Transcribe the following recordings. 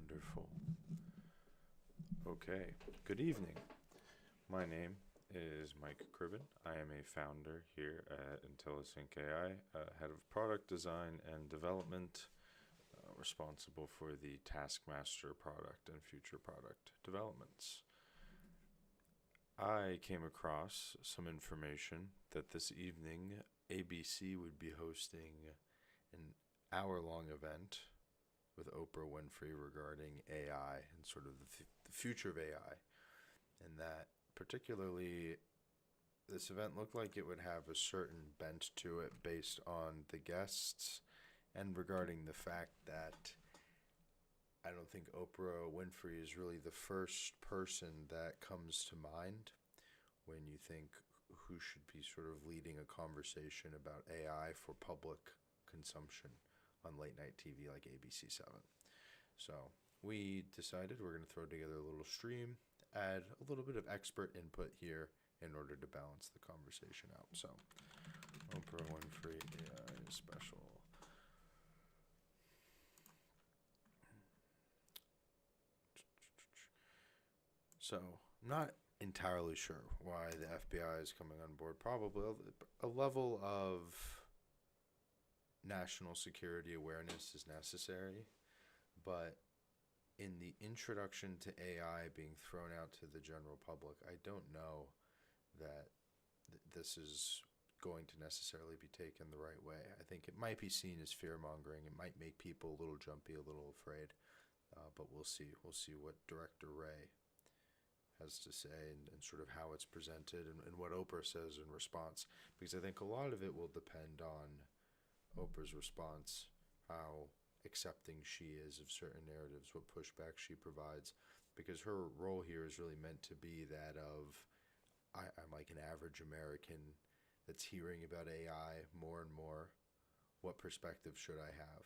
Wonderful. Okay, good evening. My name is Mike Cribbin. I am a founder here at IntelliSync AI, head of product design and development, responsible for the Taskmaster product and future product developments. I came across some information that this evening ABC would be hosting an hour-long event with Oprah Winfrey regarding AI and sort of the future of AI. And that particularly this event looked like it would have a certain bent to it based on the guests and regarding the fact that I don't think Oprah Winfrey is really the first person that comes to mind when you think who should be sort of leading a conversation about AI for public consumption on late night TV like ABC 7. So we decided we're going to throw together a little stream, add a little bit of expert input here in order to balance the conversation out. So Oprah Winfrey AI special. So not entirely sure why the FBI is coming on board. Probably a level of national security awareness is necessary, but in the introduction to AI being thrown out to the general public, I don't know that this is going to necessarily be taken the right way. I think it might be seen as fear-mongering. It might make people a little jumpy, a little afraid, but we'll see. We'll see what Director Ray has to say and sort of how it's presented and what Oprah says in response, because I think a lot of it will depend on Oprah's response, how accepting she is of certain narratives, what pushback she provides, because her role here is really meant to be that of I'm like an average American that's hearing about AI more and more. What perspective should I have?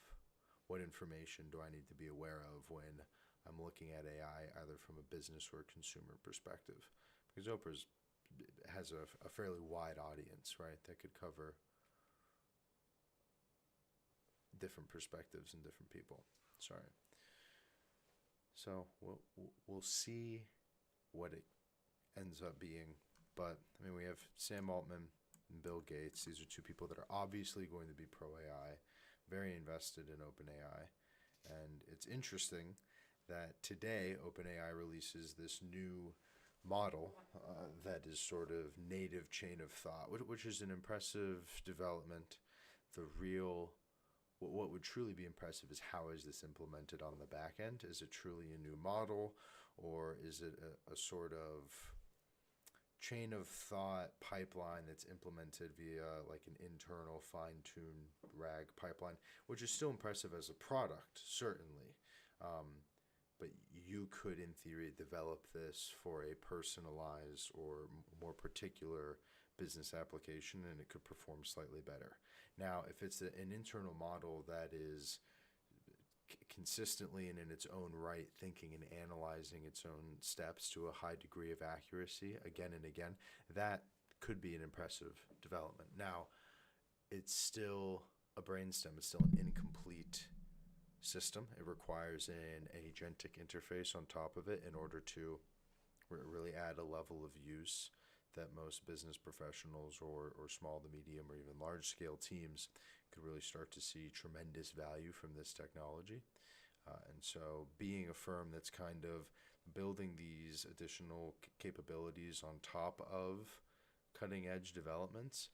What information do I need to be aware of when I'm looking at AI either from a business or consumer perspective? Because Oprah has a fairly wide audience, right, that could cover different perspectives and different people. Sorry. So we'll see what it ends up being. But, I mean, we have Sam Altman and Bill Gates. These are two people that are obviously going to be pro-AI, very invested in OpenAI. And it's interesting that today OpenAI releases this new model that is sort of native chain of thought, which is an impressive development. What would truly be impressive is how is this implemented on the back end? Is it truly a new model, or is it a sort of chain of thought pipeline that's implemented via like an internal fine-tuned RAG pipeline, which is still impressive as a product, certainly. But you could, in theory, develop this for a personalized or more particular business application, and it could perform slightly better. Now, if it's an internal model that is consistently and in its own right thinking and analyzing its own steps to a high degree of accuracy again and again, that could be an impressive development. Now, it's still a brainstem. It's still an incomplete system. It requires an agentic interface on top of it in order to really add a level of use that most business professionals or small to medium or even large scale teams could really start to see tremendous value from this technology. And so being a firm that's kind of building these additional capabilities on top of cutting edge developments,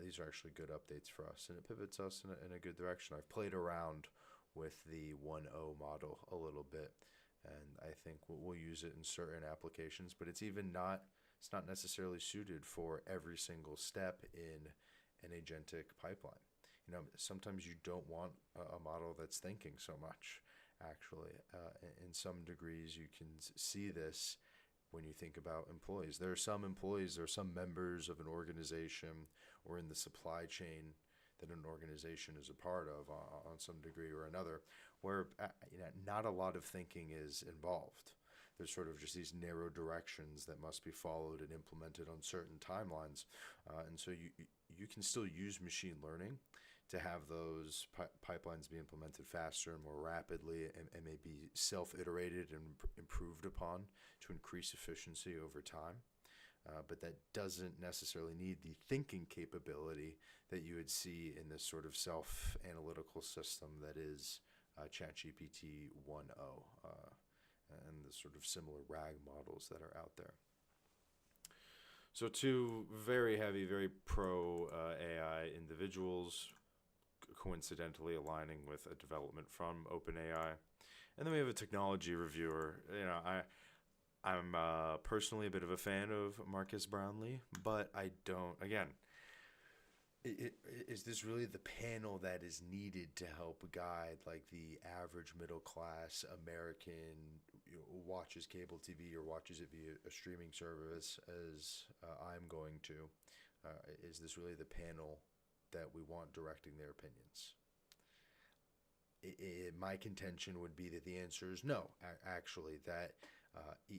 these are actually good updates for us, and it pivots us in a good direction. I've played around with the 1.0 model a little bit, and I think we'll use it in certain applications, but it's not necessarily suited for every single step in an agentic pipeline. You know, sometimes you don't want a model that's thinking so much, actually. In some degrees, you can see this when you think about employees. There are some employees, there are some members of an organization or in the supply chain that an organization is a part of on some degree or another, where not a lot of thinking is involved. There's sort of just these narrow directions that must be followed and implemented on certain timelines. And so you can still use machine learning to have those pipelines be implemented faster and more rapidly, and maybe self-iterated and improved upon to increase efficiency over time. But that doesn't necessarily need the thinking capability that you would see in this sort of self-analytical system that is ChatGPT 1.0 and the sort of similar RAG models that are out there. So two very heavy, very pro AI individuals, coincidentally aligning with a development from OpenAI. And then we have a technology reviewer. I'm personally a bit of a fan of Marcus Brownlee, but I don't, again, is this really the panel that is needed to help guide like the average middle class American who watches cable TV or watches it via a streaming service as I'm going to? Is this really the panel that we want directing their opinions? My contention would be that the answer is no, actually, that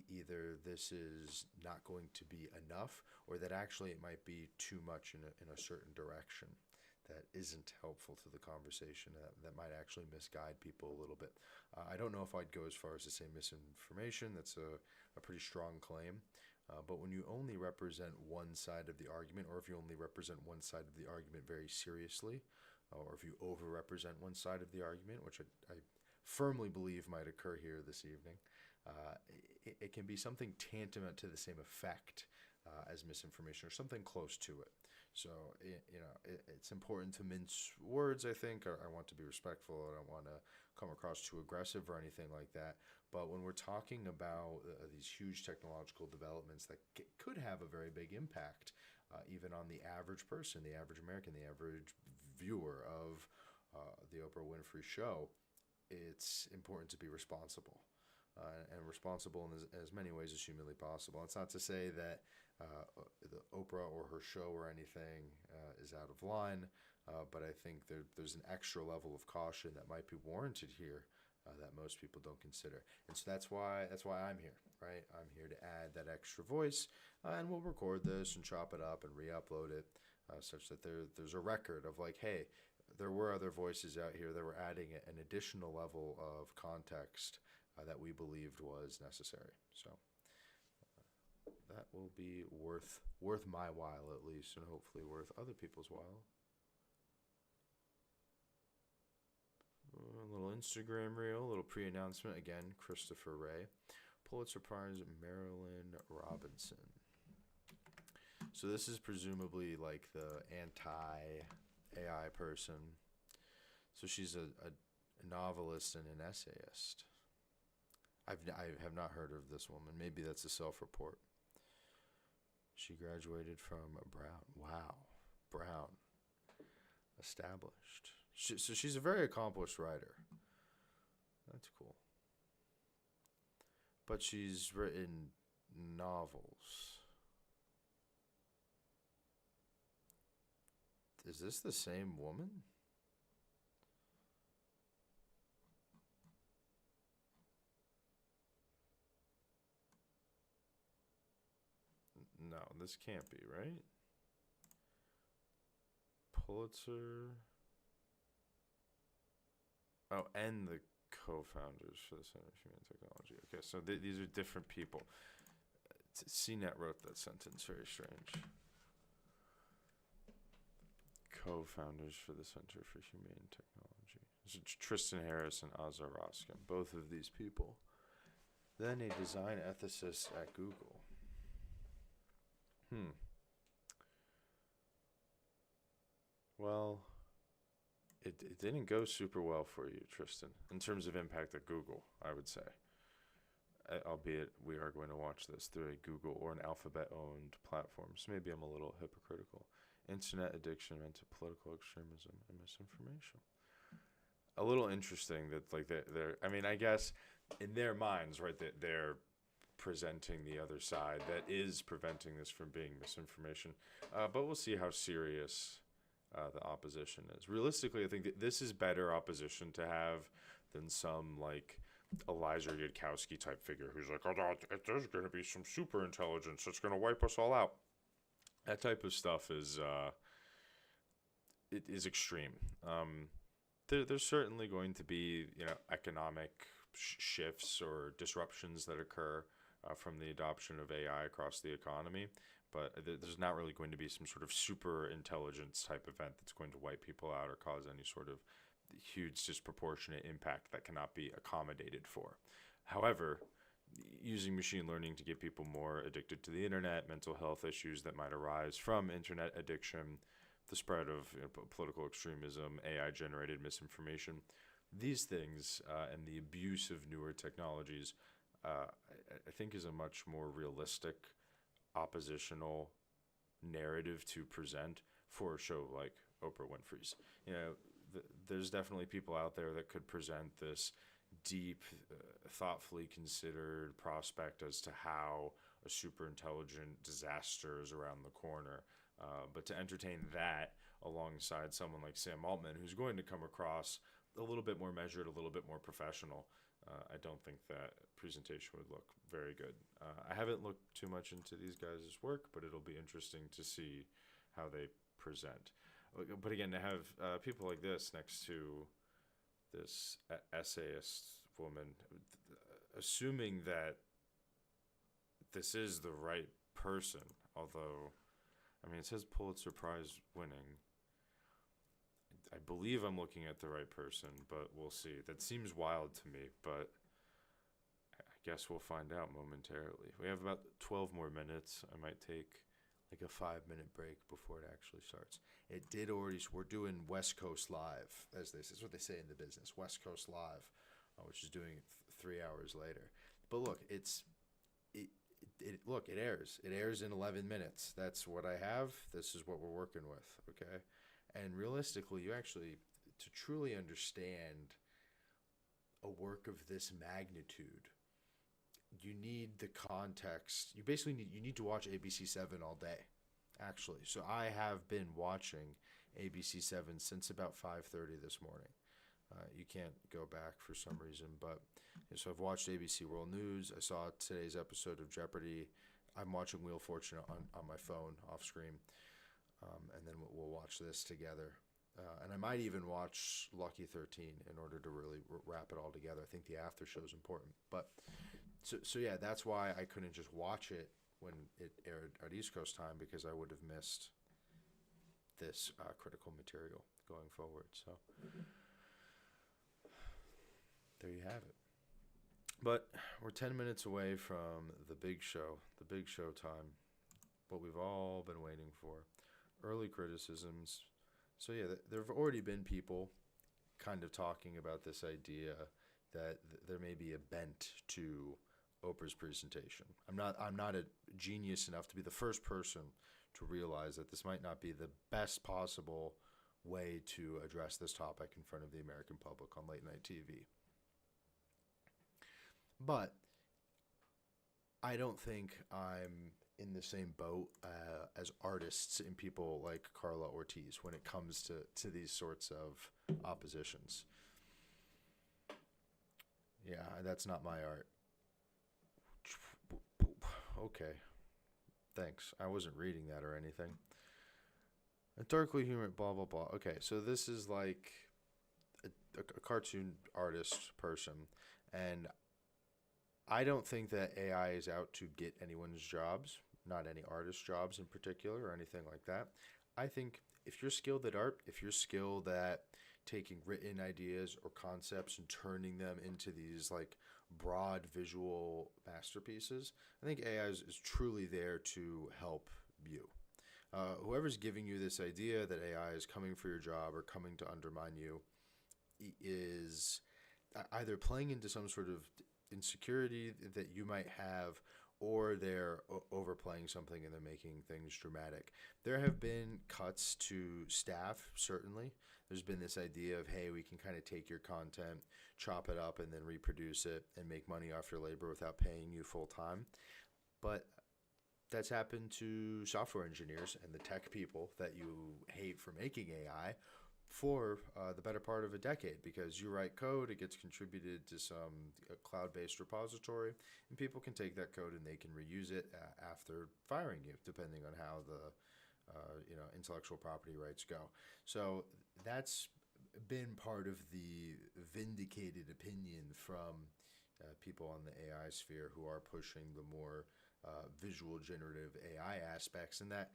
either this is not going to be enough, or that actually it might be too much in a certain direction that isn't helpful to the conversation, that might actually misguide people a little bit. I don't know if I'd go as far as to say misinformation. That's a pretty strong claim. But when you only represent one side of the argument, or if you only represent one side of the argument very seriously, or if you over-represent one side of the argument, which I firmly believe might occur here this evening, it can be something tantamount to the same effect as misinformation, or something close to it. So, it's important to mince words, I think. I want to be respectful. I don't want to come across too aggressive or anything like that. But when we're talking about these huge technological developments that could have a very big impact, even on the average person, the average American, the average viewer of the Oprah Winfrey show, it's important to be responsible. And responsible in as many ways as humanly possible. It's not to say that the Oprah or her show or anything is out of line, but I think there's an extra level of caution that might be warranted here that most people don't consider. And so that's why I'm here, right? I'm here to add that extra voice, and we'll record this and chop it up and re-upload it such that there's a record of like, hey, there were other voices out here that were adding an additional level of context that we believed was necessary. So that will be worth my while at least, and hopefully worth other people's while. A little Instagram reel, a little pre-announcement. Again, Christopher Wray, Pulitzer Prize, Marilyn Robinson. So this is presumably like the anti-AI person. So she's a novelist and an essayist. I have not heard of this woman. Maybe that's a self-report. She graduated from Brown. Wow. Brown. Established. So she's a very accomplished writer. That's cool. But she's written novels. Is this the same woman? No, this can't be, right? Pulitzer. Oh, and the co-founders for the Center for Human Technology. Okay, so these are different people. CNET wrote that sentence. Very strange. Co-founders for the Center for Humane Technology. So Tristan Harris and Azar Raskin. Both of these people. Then a design ethicist at Google. Well, it didn't go super well for you, Tristan, in terms of impact at Google, I would say. Albeit we are going to watch this through a Google or an Alphabet-owned platform, so maybe I'm a little hypocritical. Internet addiction into political extremism and misinformation. A little interesting that like they're I mean, I guess in their minds, right, that they're presenting the other side that is preventing this from being misinformation. But we'll see how serious the opposition is. Realistically, I think that this is better opposition to have than some like Eliza Yudkowsky type figure who's like, oh, there's going to be some super intelligence that's going to wipe us all out. That type of stuff is it is extreme. There's certainly going to be, economic shifts or disruptions that occur from the adoption of AI across the economy, but there's not really going to be some sort of super intelligence type event that's going to wipe people out or cause any sort of huge disproportionate impact that cannot be accommodated for. However, using machine learning to get people more addicted to the internet, mental health issues that might arise from internet addiction, the spread of political extremism, AI generated misinformation, these things, and the abuse of newer technologies, I think is a much more realistic oppositional narrative to present for a show like Oprah Winfrey's. There's definitely people out there that could present this deep, thoughtfully considered prospect as to how a super intelligent disaster is around the corner. But to entertain that alongside someone like Sam Altman, who's going to come across a little bit more measured, a little bit more professional, I don't think that presentation would look very good. I haven't looked too much into these guys' work, but it'll be interesting to see how they present. But again, to have people like this next to this essayist woman, assuming that this is the right person, although, I mean, it says Pulitzer Prize winning. I believe I'm looking at the right person, but we'll see. That seems wild to me, but I guess we'll find out momentarily. We have about 12 more minutes. I might take like a 5-minute break before it actually starts. It did already. We're doing West Coast Live, as this is what they say in the business. West Coast Live, which is doing it 3 hours later. But look, it airs. It airs in 11 minutes. That's what I have. This is what we're working with. Okay, and realistically, you actually, to truly understand a work of this magnitude, you need the context. You need to watch ABC 7 all day, actually. So I have been watching ABC 7 since about 5:30 this morning. You can't go back for some reason, but so I've watched ABC World News. I saw today's episode of Jeopardy. I'm watching Wheel of Fortune on my phone off screen, and then we'll watch this together. And I might even watch Lucky 13 in order to really wrap it all together. I think the after show is important, but. So yeah, that's why I couldn't just watch it when it aired at East Coast time, because I would have missed this critical material going forward. So there you have it. But we're 10 minutes away from the big show time, what we've all been waiting for, early criticisms. So yeah, there have already been people kind of talking about this idea that there may be a bent to Oprah's presentation. I'm not a genius enough to be the first person to realize that this might not be the best possible way to address this topic in front of the American public on late night TV. But I don't think I'm in the same boat as artists and people like Carla Ortiz when it comes to these sorts of oppositions. Yeah, that's not my art. Okay. Thanks. I wasn't reading that or anything. A darkly humor, blah, blah, blah. Okay, so this is like a cartoon artist person, and I don't think that AI is out to get anyone's jobs, not any artist jobs in particular or anything like that. I think if you're skilled at art, if you're skilled at taking written ideas or concepts and turning them into these like broad visual masterpieces, I think AI is truly there to help you. Whoever's giving you this idea that AI is coming for your job or coming to undermine you is either playing into some sort of insecurity that you might have, or they're overplaying something and they're making things dramatic. There have been cuts to staff, certainly. There's been this idea of, hey, we can kind of take your content, chop it up, and then reproduce it and make money off your labor without paying you full time. But that's happened to software engineers and the tech people that you hate for making AI for the better part of a decade, because you write code, it gets contributed to some cloud-based repository, and people can take that code and they can reuse it after firing you, depending on how the intellectual property rights go. So that's been part of the vindicated opinion from people on the AI sphere who are pushing the more visual generative AI aspects, and that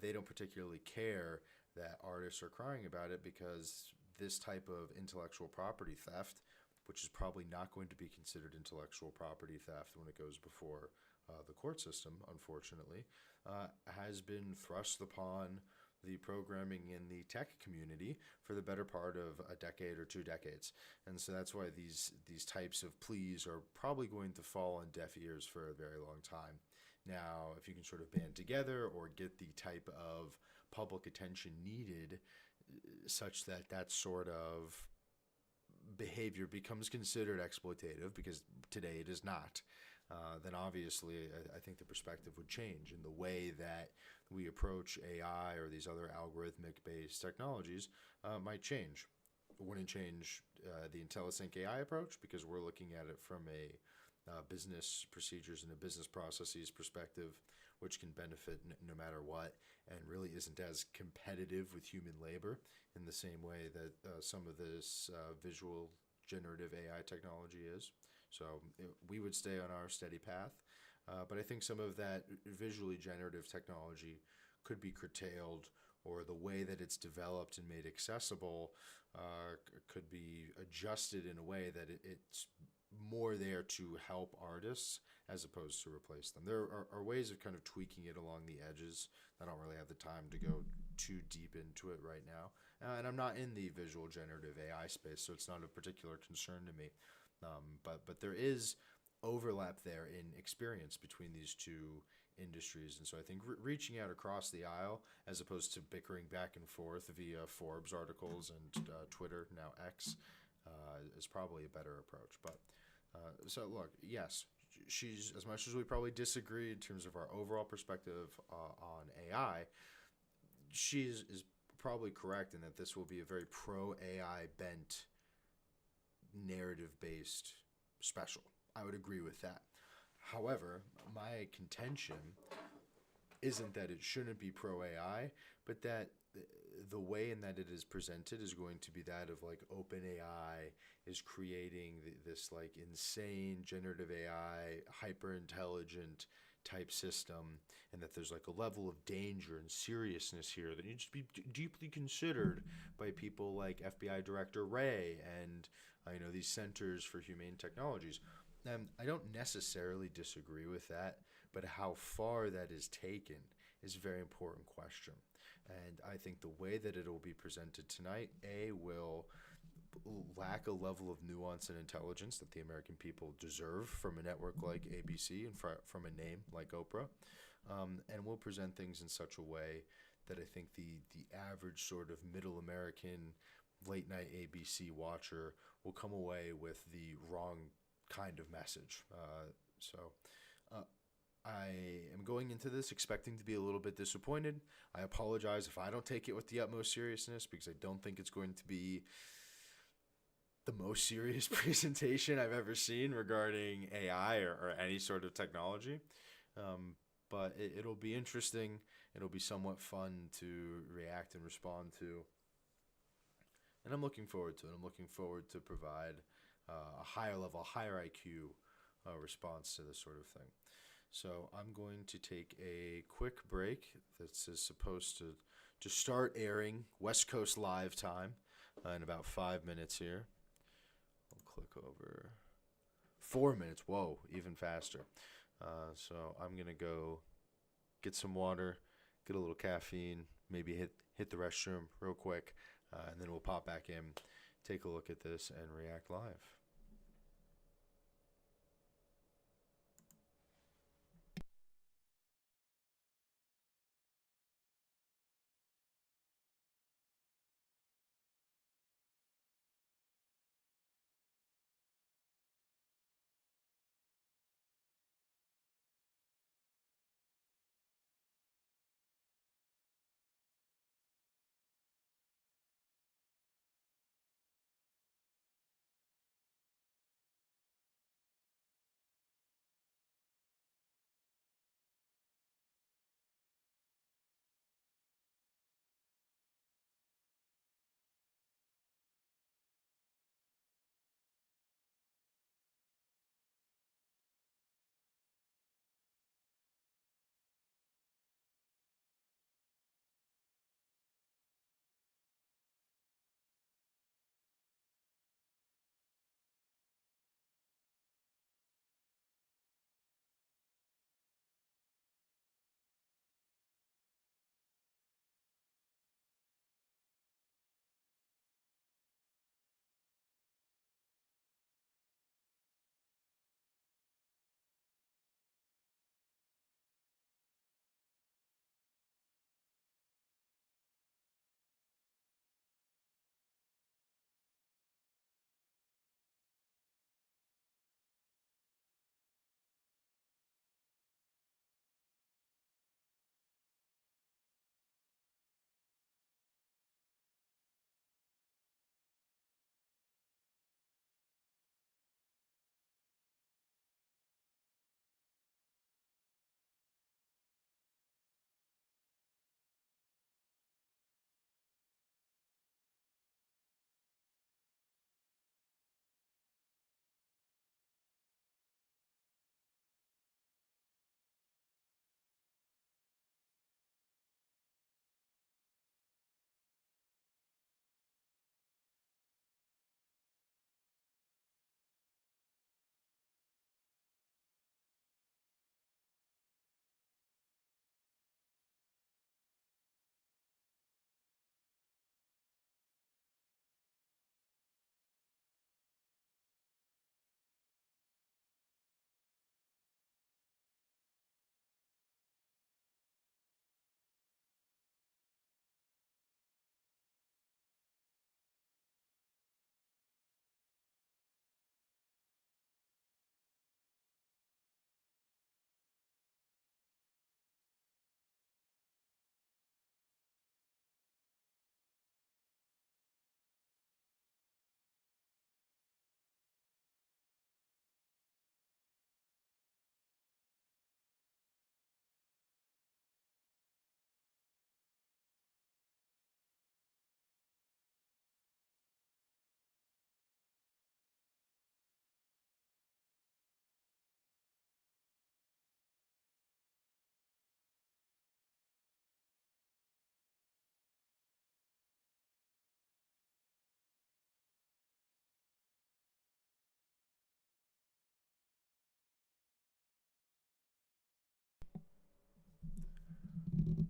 they don't particularly care that artists are crying about it, because this type of intellectual property theft, which is probably not going to be considered intellectual property theft when it goes before the court system, unfortunately, has been thrust upon the programming in the tech community for the better part of a decade or 2 decades. And so that's why these types of pleas are probably going to fall on deaf ears for a very long time. Now, if you can sort of band together or get the type of public attention needed such that that sort of behavior becomes considered exploitative, because today it is not, then obviously I think the perspective would change, in the way that we approach AI or these other algorithmic-based technologies might change. It wouldn't change the IntelliSync AI approach, because we're looking at it from a business procedures and a business processes perspective, which can benefit no matter what, and really isn't as competitive with human labor in the same way that some of this visual generative AI technology is. So we would stay on our steady path. But I think some of that visually generative technology could be curtailed, or the way that it's developed and made accessible could be adjusted in a way that it's more there to help artists as opposed to replace them. There are ways of kind of tweaking it along the edges. I don't really have the time to go too deep into it right now. And I'm not in the visual generative AI space, so it's not a particular concern to me. But there is overlap there in experience between these two industries. And so I think reaching out across the aisle, as opposed to bickering back and forth via Forbes articles and Twitter, now X, is probably a better approach. But so look, yes, she's, as much as we probably disagree in terms of our overall perspective on AI, she is probably correct in that this will be a very pro-AI bent, narrative-based special. I would agree with that. However, my contention isn't that it shouldn't be pro-AI, but that the way in that it is presented is going to be that of like OpenAI is creating this like insane generative AI, hyper intelligent type system, and that there's like a level of danger and seriousness here that needs to be deeply considered by people like FBI Director Wray and these centers for humane technologies. I don't necessarily disagree with that, but how far that is taken is a very important question. And I think the way that it will be presented tonight, will lack a level of nuance and intelligence that the American people deserve from a network like ABC and from a name like Oprah. And we'll present things in such a way that I think the average sort of middle American late night ABC watcher will come away with the wrong kind of message. I am going into this expecting to be a little bit disappointed. I apologize if I don't take it with the utmost seriousness, because I don't think it's going to be the most serious presentation I've ever seen regarding AI or any sort of technology. But it'll be interesting. It'll be somewhat fun to react and respond to. And I'm looking forward to it. I'm looking forward to provide a higher level, higher IQ response to this sort of thing. So I'm going to take a quick break. This is supposed to start airing West Coast live time in about 5 minutes here. I'll click over 4 minutes. Whoa, even faster. So I'm going to go get some water, get a little caffeine, maybe hit the restroom real quick, and then we'll pop back in, take a look at this, and react live.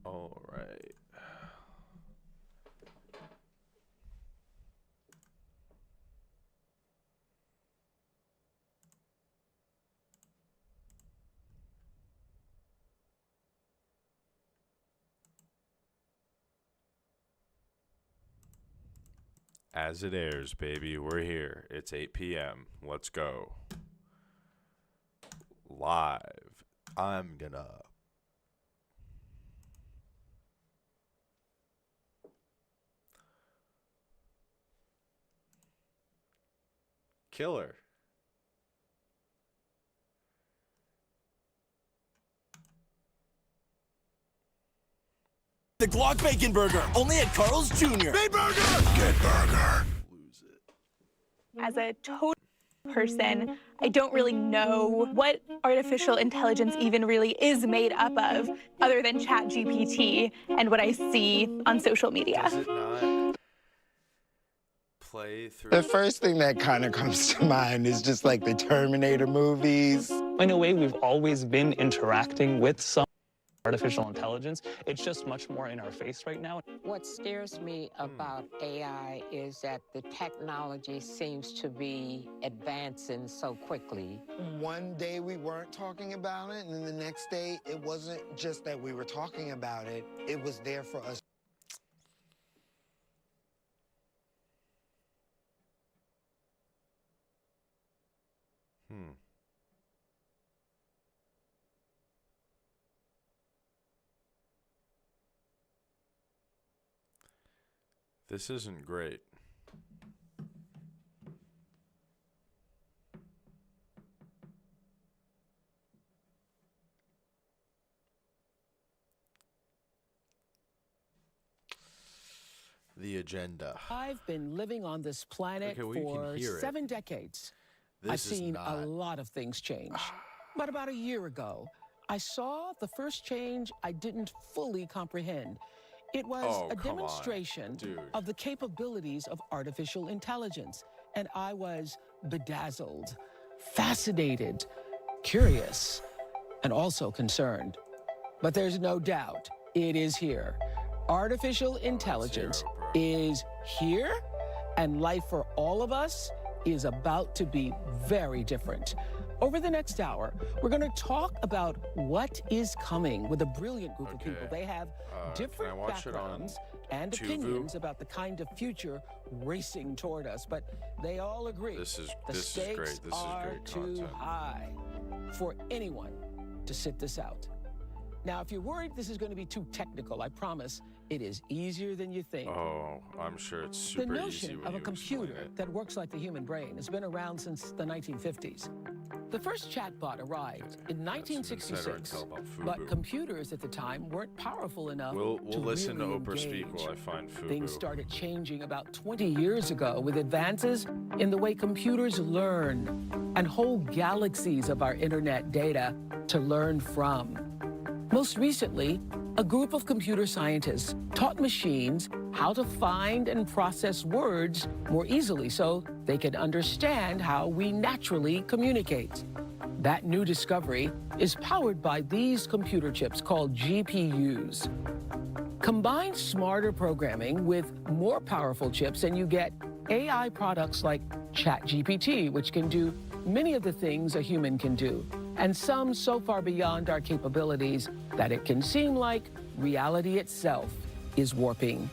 All right. As it airs, baby, we're here. It's 8 p.m. Let's go. Live. I'm gonna. Killer. The Glock Bacon Burger, only at Carl's Jr. Big Burger! Good burger. Lose it. As a total person, I don't really know what artificial intelligence even really is made up of, other than ChatGPT and what I see on social media. Does it not play through? The first thing that kind of comes to mind is just like the Terminator movies. In a way, we've always been interacting with some artificial intelligence. It's just much more in our face right now. What scares me about AI is that the technology seems to be advancing so quickly. One day we weren't talking about it, and then the next day it wasn't just that we were talking about it, it was there for us. This isn't great. The agenda. I've been living on this planet Okay, well, you can for hear it. 7 decades. This I've is seen not. a lot of things change. But about a year ago, I saw the first change I didn't fully comprehend. It was Oh, a come on, demonstration dude. of the capabilities of artificial intelligence. And I was bedazzled, fascinated, curious, and also concerned. But there's no doubt, it is here. Artificial intelligence bro. is here, and life for all of us is about to be very different. Over the next hour, we're going to talk about what is coming with a brilliant group of Okay. people. They have Can I different watch it on backgrounds and Tuvu? opinions about the kind of future racing toward us, but they all agree This is the this is stakes great. This is are great too content. high for anyone to sit this out. Now, if you're worried this is going to be too technical, I promise it is easier than you think. Oh, I'm sure it's The super easy notion when of a you explain computer it. that works like the human brain has been around since the 1950s. The first chatbot arrived in Got some insider 1966, intel about but Fubu. computers at the time weren't powerful enough We'll to listen really to Oprah speak engage. while I find Fubu. Things started changing about 20 years ago with advances in the way computers learn and whole galaxies of our internet data to learn from. Most recently, a group of computer scientists taught machines how to find and process words more easily so they can understand how we naturally communicate. That new discovery is powered by these computer chips called GPUs. Combine smarter programming with more powerful chips and you get AI products like ChatGPT, which can do many of the things a human can do, and some so far beyond our capabilities that it can seem like reality itself is warping.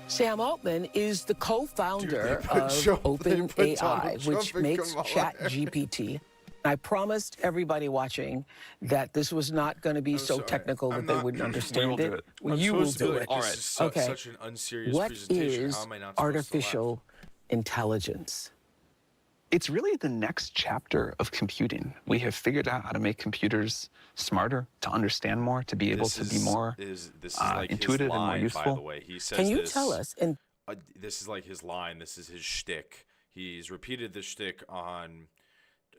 Sam Altman is the co-founder Dude, they put of they put OpenAI, Donald which Trump and makes Kamala ChatGPT. I promised everybody watching that this was not going to be so sorry. technical I'm that they not- wouldn't we understand will do it. it. Well, I'm you will supposed to be do like, it. this is Okay. such an unserious What presentation. is How am I not supposed to artificial intelligence? It's really the next chapter of computing. We have figured out how to make computers smarter, to understand more, to be able This to be is- more this is like intuitive his and more line, By useful. the way, he says Can you this, tell us? And this is like his line. This is his shtick. He's repeated this shtick on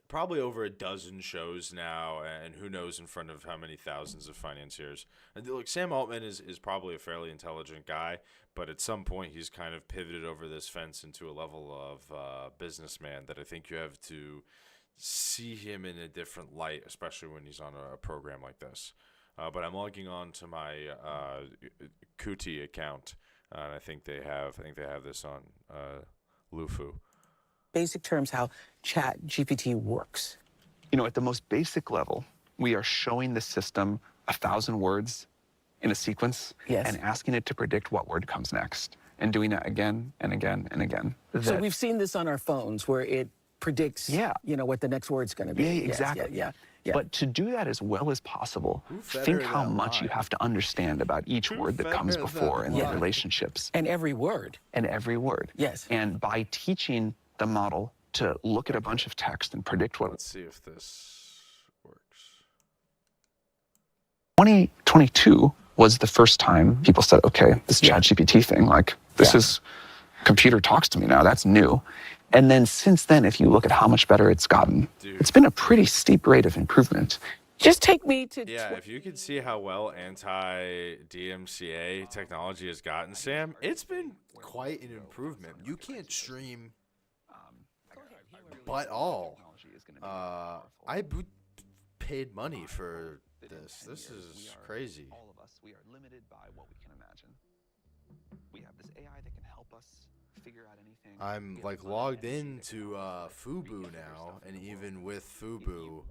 probably over a dozen shows now, and who knows in front of how many thousands of financiers. And look, Sam Altman is probably a fairly intelligent guy, but at some point he's kind of pivoted over this fence into a level of businessman that I think you have to see him in a different light, especially when he's on a program like this. but I'm logging on to my Kuti account, and I think they have this on Lufu. Basic terms, how Chat GPT works. You know, at the most basic level, we are showing the system 1,000 words in a sequence Yes. and asking it to predict what word comes next, and doing that again and again and again. So we've seen this on our phones where it predicts, Yeah. what the next word's going to be. Yeah, Yes, exactly. Yeah. But to do that as well as possible, fed think her how that much you lie? have to understand about each word that fed comes her that before and the lie? relationships And every word. and every word. Yes. And by teaching the model to look at a bunch of text and predict what Let's see if this works. 2022 was the first time people said, okay, this Yeah. ChatGPT thing, like this Yeah. is computer talks to me now. That's new. And then since then, if you look at how much better it's gotten, Dude. it's been a pretty steep rate of improvement. Just take me to... Yeah, if you can see how well anti-DMCA technology has gotten, Sam, it's been Quite an improvement. You can't stream but all. Paid money for this. This is crazy. All of us, we are limited by what we can imagine. We have this AI that can help us figure out anything. I'm like logged into Fubu now, and even with Fubu,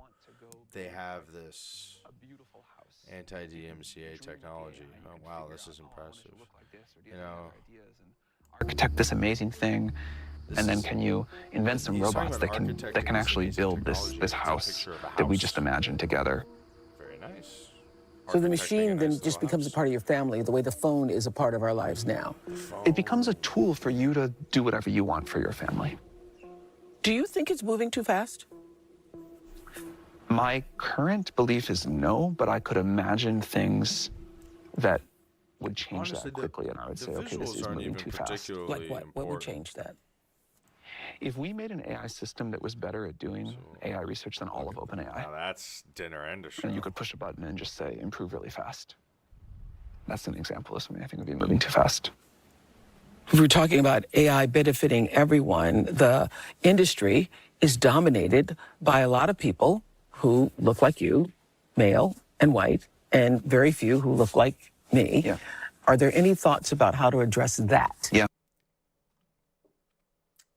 they have this anti-DMCA technology. Oh wow, this is impressive. You know, Architect this amazing thing, and then can you invent some He's talking robots about that can architecting actually this amazing build this technology. this It's a house picture of a that we house. just imagined together. very nice. So the Architecting a machine then nice just little becomes a house. part of your family, the way the phone is a part of our lives now. It becomes a tool for you to do whatever you want for your family. Do you think it's moving too fast? My current belief is no, but I could imagine things that would change Honestly, that quickly, and I would the say, okay, this visuals is aren't moving even too fast. particularly Like what? What would important. change that? If we made an AI system that was better at doing AI research than all of OpenAI, Now that's dinner and a show. and you could push a button and just say, improve really fast. That's an example of something I think would be moving too fast. If we're talking about AI benefiting everyone, the industry is dominated by a lot of people who look like you, male and white, and very few who look like me. Yeah. Are there any thoughts about how to address that? Yeah.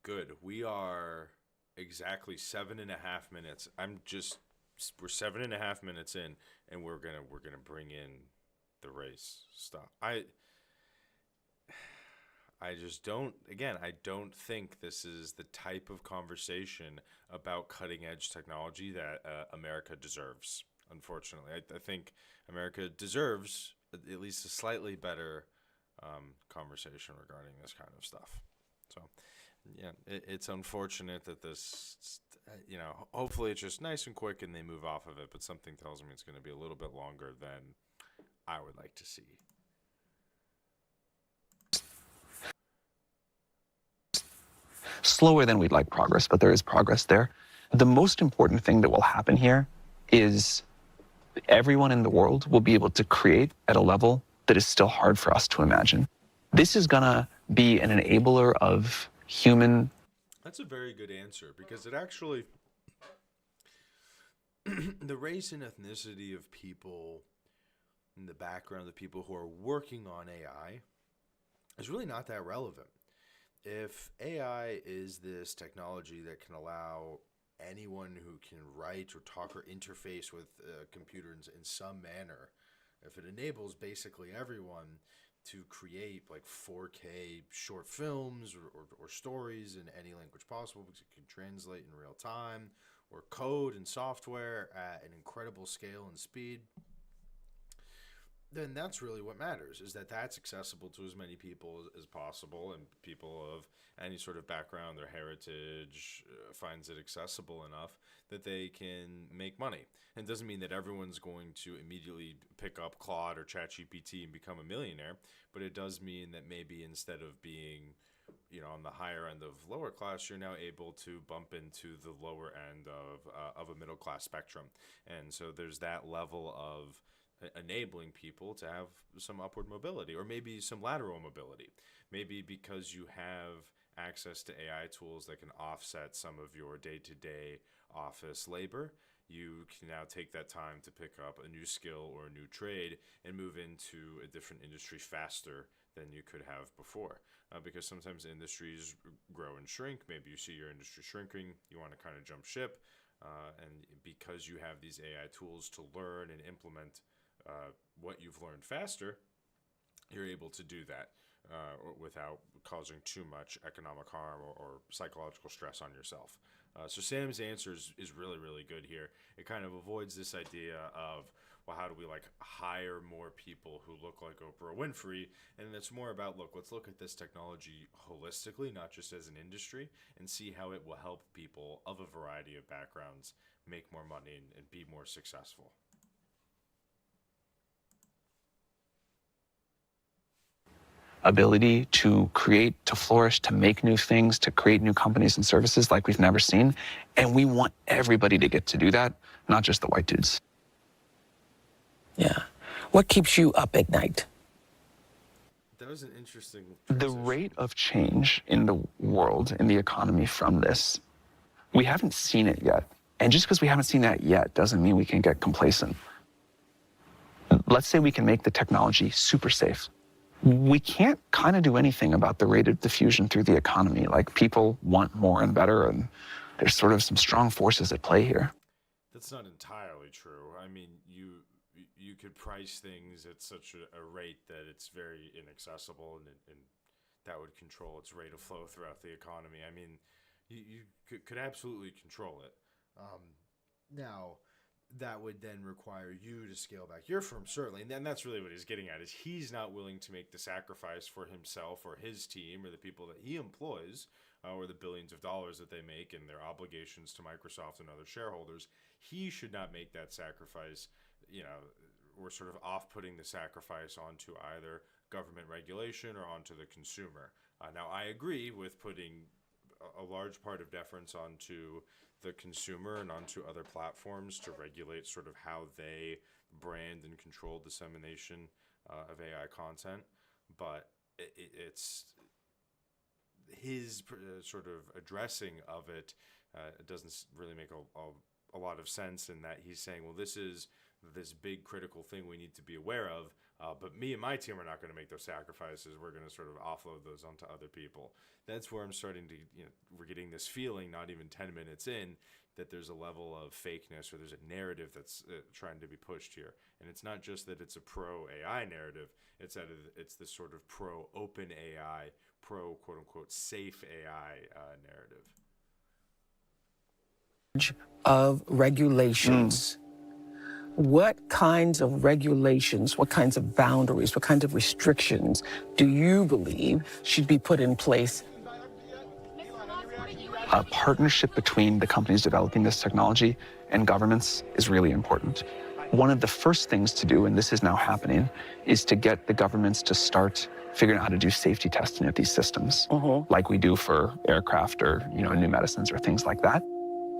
Good. We are exactly 7.5 minutes. We're 7.5 minutes in, and we're gonna bring in the race stuff. I just don't. Again, I don't think this is the type of conversation about cutting edge technology that America deserves. Unfortunately, I think America deserves at least a slightly better conversation regarding this kind of stuff. So, yeah, it's unfortunate that this, hopefully it's just nice and quick and they move off of it, but something tells me it's going to be a little bit longer than I would like to see. Slower than we'd like progress, but there is progress there. The most important thing that will happen here is everyone in the world will be able to create at a level that is still hard for us to imagine. This is gonna be an enabler of human. That's a very good answer, because it actually, the race and ethnicity of people, and the background of the people who are working on AI is really not that relevant. If AI is this technology that can allow anyone who can write or talk or interface with computers in some manner, if it enables basically everyone to create like 4K short films or stories in any language possible, because it can translate in real time, or code and software at an incredible scale and speed, then that's really what matters, is that that's accessible to as many people as possible, and people of any sort of background or heritage finds it accessible enough that they can make money. And it doesn't mean that everyone's going to immediately pick up Claude or ChatGPT and become a millionaire, but it does mean that maybe instead of being, on the higher end of lower class, you're now able to bump into the lower end of a middle class spectrum. And so there's that level of enabling people to have some upward mobility, or maybe some lateral mobility. Maybe because you have access to AI tools that can offset some of your day-to-day office labor, you can now take that time to pick up a new skill or a new trade and move into a different industry faster than you could have before. Because sometimes industries grow and shrink. Maybe you see your industry shrinking, you want to kind of jump ship. And because you have these AI tools to learn and implement what you've learned faster, you're able to do that without causing too much economic harm or psychological stress on yourself. So Sam's answer is really, really good here. It kind of avoids this idea of, well, how do we like hire more people who look like Oprah Winfrey? And it's more about, look, let's look at this technology holistically, not just as an industry, and see how it will help people of a variety of backgrounds make more money and be more successful. Ability to create, to flourish, to make new things, to create new companies and services like we've never seen. And we want everybody to get to do that, not just the white dudes. Yeah. What keeps you up at night? That was an interesting The transition. rate of change in the world, in the economy from this, we haven't seen it yet. And just because we haven't seen that yet doesn't mean we can get complacent. Let's say we can make the technology super safe. We can't kind of do anything about the rate of diffusion through the economy. Like, people want more and better, and there's sort of some strong forces at play here. That's not entirely true. I mean, you could price things at such a rate that it's very inaccessible, and that would control its rate of flow throughout the economy. I mean, you could absolutely control it. Now, that would then require you to scale back your firm, certainly. And then that's really what he's getting at, is he's not willing to make the sacrifice for himself or his team or the people that he employs, or the billions of dollars that they make and their obligations to Microsoft and other shareholders. He should not make that sacrifice. We're sort of off-putting the sacrifice onto either government regulation or onto the consumer. Now, I agree with putting a large part of deference onto the consumer and onto other platforms to regulate sort of how they brand and control dissemination of AI content, but it's his sort of addressing of it. It doesn't really make a lot of sense in that he's saying, well, this is this big critical thing we need to be aware of, but me and my team are not going to make those sacrifices. We're going to sort of offload those onto other people. That's where I'm starting to, we're getting this feeling, not even 10 minutes in, that there's a level of fakeness, or there's a narrative that's trying to be pushed here. And it's not just that it's a pro-AI narrative, it's that it's this sort of pro-open AI, pro-quote-unquote safe AI narrative. Of regulations. What kinds of regulations, what kinds of boundaries, what kinds of restrictions do you believe should be put in place? A partnership between the companies developing this technology and governments is really important. One of the first things to do, and this is now happening, is to get the governments to start figuring out how to do safety testing of these systems, like we do for aircraft or new medicines or things like that.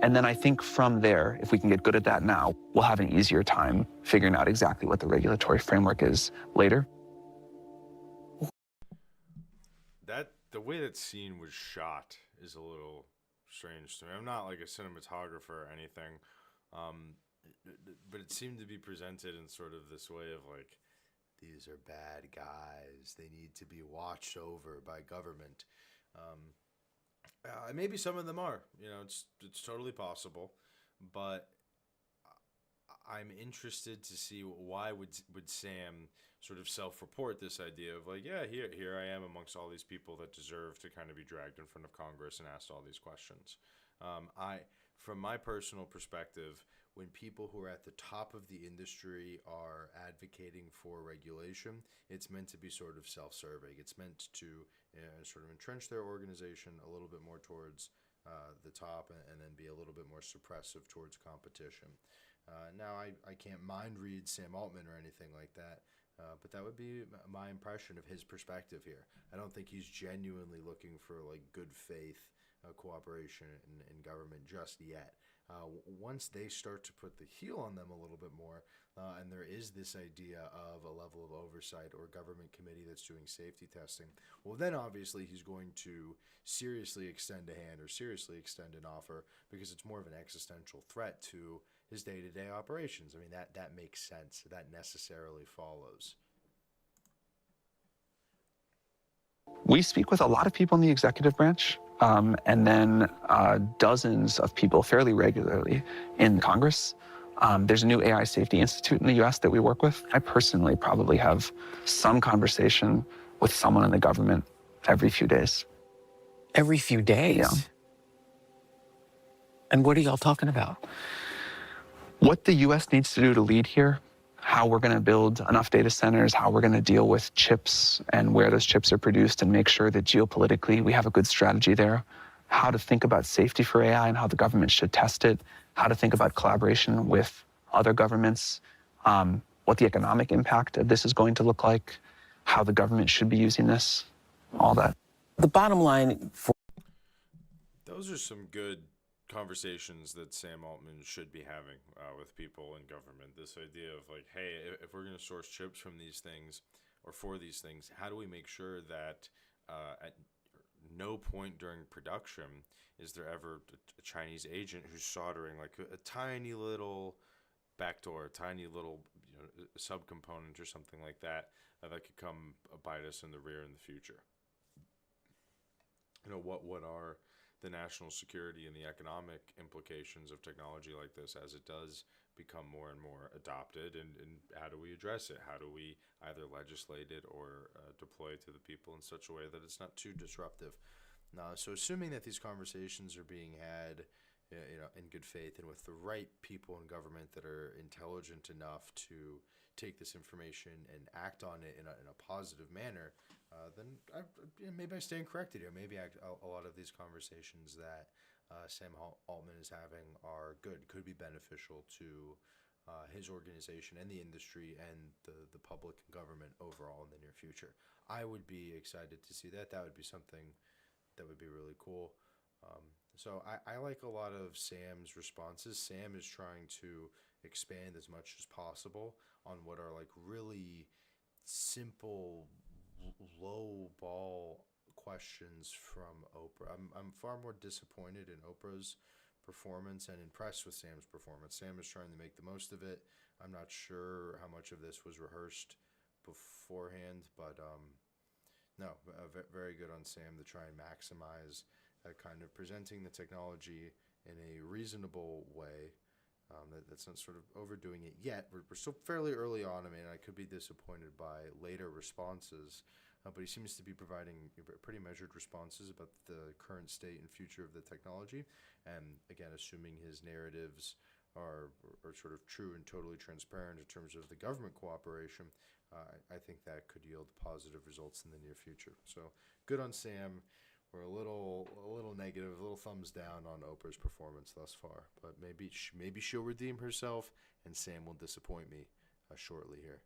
And then I think from there, if we can get good at that now, we'll have an easier time figuring out exactly what the regulatory framework is later. The way that scene was shot is a little strange to me. I'm not like a cinematographer or anything, but it seemed to be presented in sort of this way of like, These are bad guys. They need to be watched over by government. Maybe some of them are. It's totally possible, but I'm interested to see why would Sam sort of self-report this idea of like, yeah, here I am amongst all these people that deserve to kind of be dragged in front of Congress and asked all these questions. From my personal perspective, when people who are at the top of the industry are advocating for regulation, it's meant to be sort of self-serving. It's meant to sort of entrench their organization a little bit more towards the top, and then be a little bit more suppressive towards competition. Now, I can't mind read Sam Altman or anything like that, but that would be my impression of his perspective here. I don't think he's genuinely looking for like good faith cooperation in government just yet. Once they start to put the heel on them a little bit more, and there is this idea of a level of oversight or government committee that's doing safety testing, well, then obviously he's going to seriously extend a hand or seriously extend an offer, because it's more of an existential threat to his day-to-day operations. I mean, that makes sense. That necessarily follows. We speak with a lot of people in the executive branch, and then dozens of people fairly regularly in Congress. There's a new AI Safety Institute in the US that we work with. I personally probably have some conversation with someone in the government every few days. Every few days? Yeah. And what are y'all talking about? What the US needs to do to lead here, how we're going to build enough data centers, how we're going to deal with chips and where those chips are produced and make sure that geopolitically we have a good strategy there, how to think about safety for AI and how the government should test it, how to think about collaboration with other governments, what the economic impact of this is going to look like, how the government should be using this, all that. The bottom line for Those are some good conversations that Sam Altman should be having with people in government. This idea of like, hey, if we're going to source chips from these things or for these things, how do we make sure that at no point during production is there ever a Chinese agent who's soldering like a tiny little backdoor, a tiny little subcomponent or something like that that could come bite us in the rear in the future. What are the national security and the economic implications of technology like this as it does become more and more adopted, and how do we address it? How do we either legislate it or deploy it to the people in such a way that it's not too disruptive? So assuming that these conversations are being had in good faith and with the right people in government that are intelligent enough to take this information and act on it in a positive manner, then maybe I stand corrected here. Maybe a lot of these conversations that Sam Altman is having are good, could be beneficial to his organization and the industry and the public and government overall in the near future. I would be excited to see that. That would be something that would be really cool. So I like a lot of Sam's responses. Sam is trying to expand as much as possible on what are like really simple, low ball questions from Oprah. I'm far more disappointed in Oprah's performance and impressed with Sam's performance. Sam is trying to make the most of it. I'm not sure how much of this was rehearsed beforehand, but no, very good on Sam to try and maximize kind of presenting the technology in a reasonable way. That's not sort of overdoing it yet. We're still fairly early on. I mean, I could be disappointed by later responses, but he seems to be providing pretty measured responses about the current state and future of the technology. And again, assuming his narratives are sort of true and totally transparent in terms of the government cooperation, I think that could yield positive results in the near future. So good on Sam. We're a little negative, a little thumbs down on Oprah's performance thus far, but maybe she'll redeem herself, and Sam will disappoint me shortly here.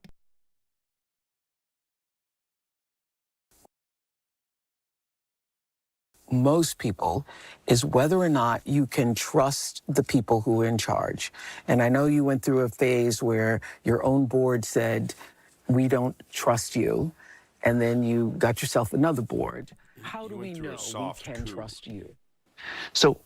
most people is whether or not you can trust the people who are in charge. And I know you went through a phase where your own board said, we don't trust you. And then you got yourself another board. How do we know we can trust you? So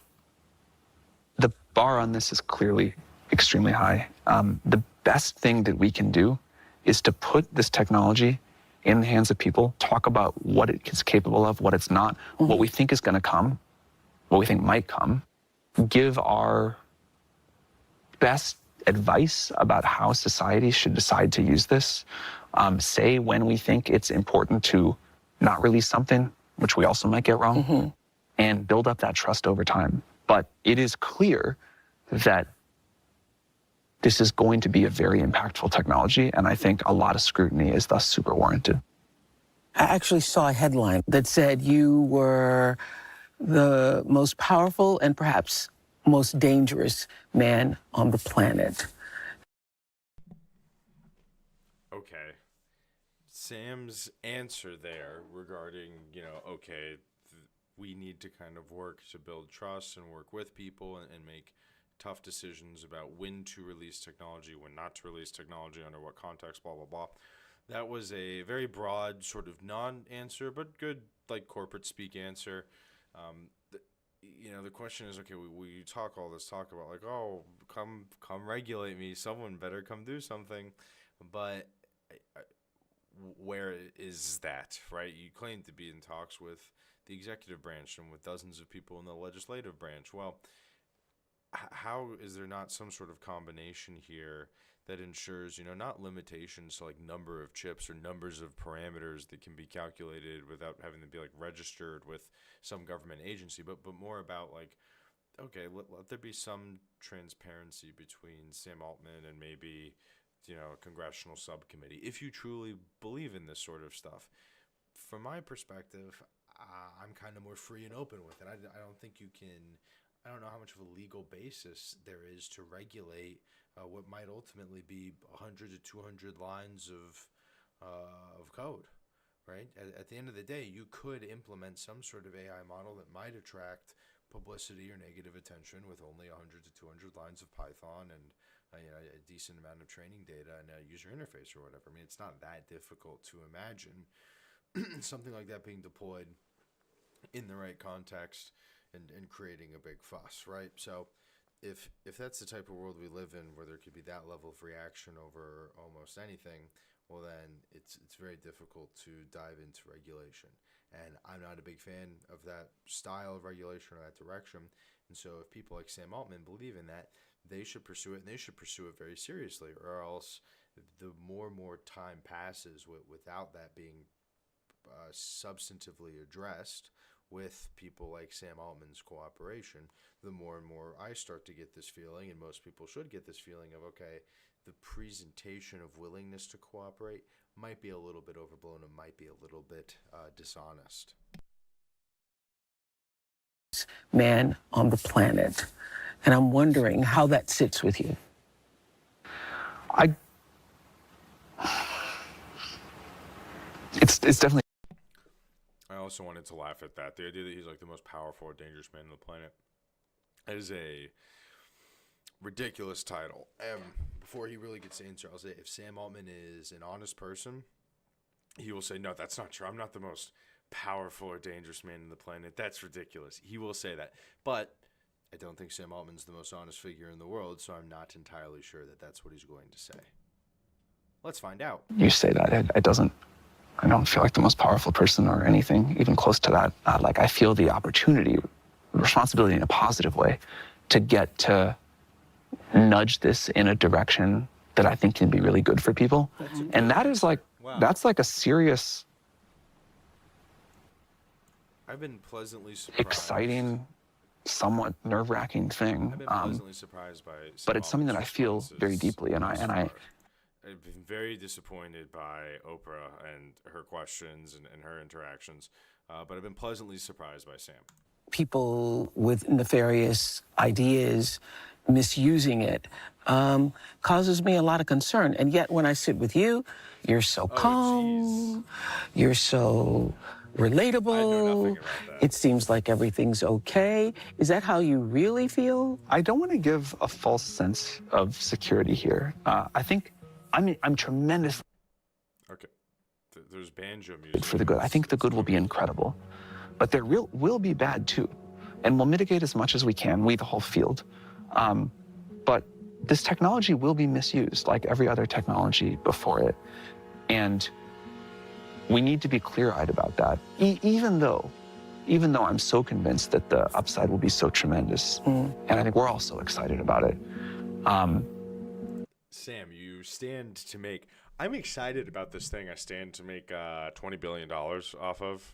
the bar on this is clearly extremely high. The best thing that we can do is to put this technology in the hands of people, talk about what it is capable of, what it's not, what we think is going to come, what we think might come, give our best advice about how society should decide to use this, say when we think it's important to not release something, which we also might get wrong, and build up that trust over time. But it is clear that this is going to be a very impactful technology, and I think a lot of scrutiny is thus super warranted. I actually saw a headline that said you were the most powerful and perhaps most dangerous man on the planet. Okay. Sam's answer there regarding, okay, we need to kind of work to build trust and work with people and make tough decisions about when to release technology, when not to release technology, under what context, blah, blah, blah. That was a very broad sort of non-answer, but good, like, corporate speak answer. the question is, okay, we talk all this talk about like, oh, come regulate me. Someone better come do something. But where is that, right? You claim to be in talks with the executive branch and with dozens of people in the legislative branch. Well, how is there not some sort of combination here that ensures, not limitations to like number of chips or numbers of parameters that can be calculated without having to be like registered with some government agency, but more about like, okay, let there be some transparency between Sam Altman and maybe, a congressional subcommittee, if you truly believe in this sort of stuff. From my perspective, I'm kind of more free and open with it. I don't think you can. I don't know how much of a legal basis there is to regulate what might ultimately be 100 to 200 lines of code, right? At the end of the day, you could implement some sort of AI model that might attract publicity or negative attention with only 100 to 200 lines of Python and a decent amount of training data and a user interface or whatever. I mean, it's not that difficult to imagine something like that being deployed in the right context and creating a big fuss, right? So if that's the type of world we live in where there could be that level of reaction over almost anything, well then it's very difficult to dive into regulation. And I'm not a big fan of that style of regulation or that direction. And so if people like Sam Altman believe in that, they should pursue it, and they should pursue it very seriously, or else the more and more time passes without that being substantively addressed with people like Sam Altman's cooperation, the more and more I start to get this feeling, and most people should get this feeling of, okay, the presentation of willingness to cooperate might be a little bit overblown and might be a little bit dishonest. Man on the planet. And I'm wondering how that sits with you. It's definitely. I also wanted to laugh at that. The idea that he's like the most powerful or dangerous man on the planet. That is a ridiculous title. Before he really gets to answer, I'll say if Sam Altman is an honest person, he will say, no, that's not true. I'm not the most powerful or dangerous man on the planet. That's ridiculous. He will say that. But I don't think Sam Altman's the most honest figure in the world, so I'm not entirely sure that that's what he's going to say. Let's find out. You say that. I don't feel like the most powerful person or anything even close to that. I feel the opportunity, responsibility in a positive way to get to nudge this in a direction that I think can be really good for people. And that is that's like a serious, I've been pleasantly surprised. Exciting, somewhat nerve-wracking thing. I've been pleasantly surprised by but it's something that I feel very deeply, and I've been very disappointed by Oprah and her questions and her interactions, but I've been pleasantly surprised by Sam. People with nefarious ideas misusing it causes me a lot of concern. And yet when I sit with you, you're so calm, you're so relatable. I know nothing about that. It seems like everything's okay. Is that how you really feel? I don't want to give a false sense of security here. I'm tremendous Okay. There's banjo music. for the good. I think the good will be incredible. But there will be bad too. And we'll mitigate as much as we can, we the whole field. But this technology will be misused like every other technology before it. And we need to be clear-eyed about that, even though I'm so convinced that the upside will be so tremendous. And I think we're all so excited about it. Sam, you stand to make... I'm excited about this thing I stand to make $20 billion off of.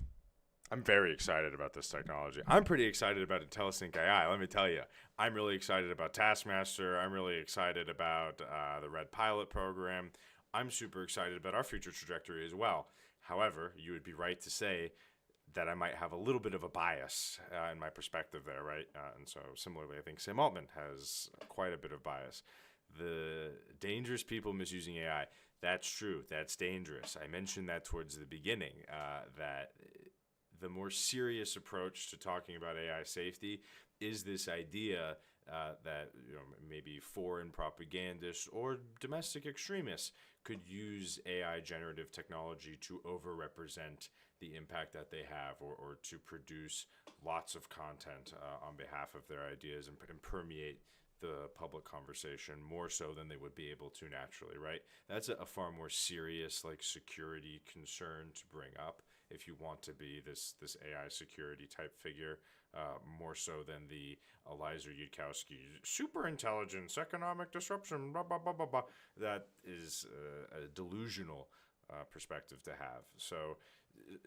I'm very excited about this technology. I'm pretty excited about IntelliSync AI, let me tell you. I'm really excited about Taskmaster. I'm really excited about the Red Pilot program. I'm super excited about our future trajectory as well. However, you would be right to say that I might have a little bit of a bias in my perspective there, right? And so similarly, I think Sam Altman has quite a bit of bias. The dangerous people misusing AI, that's true. That's dangerous. I mentioned that towards the beginning, that the more serious approach to talking about AI safety is this idea that maybe foreign propagandists or domestic extremists could use AI generative technology to overrepresent the impact that they have, or to produce lots of content on behalf of their ideas and permeate the public conversation more so than they would be able to naturally, right? That's a far more serious like security concern to bring up if you want to be this AI security type figure, more so than the Eliza Yudkowsky super intelligence, economic disruption, blah, blah, blah, blah, blah. That is a delusional perspective to have. So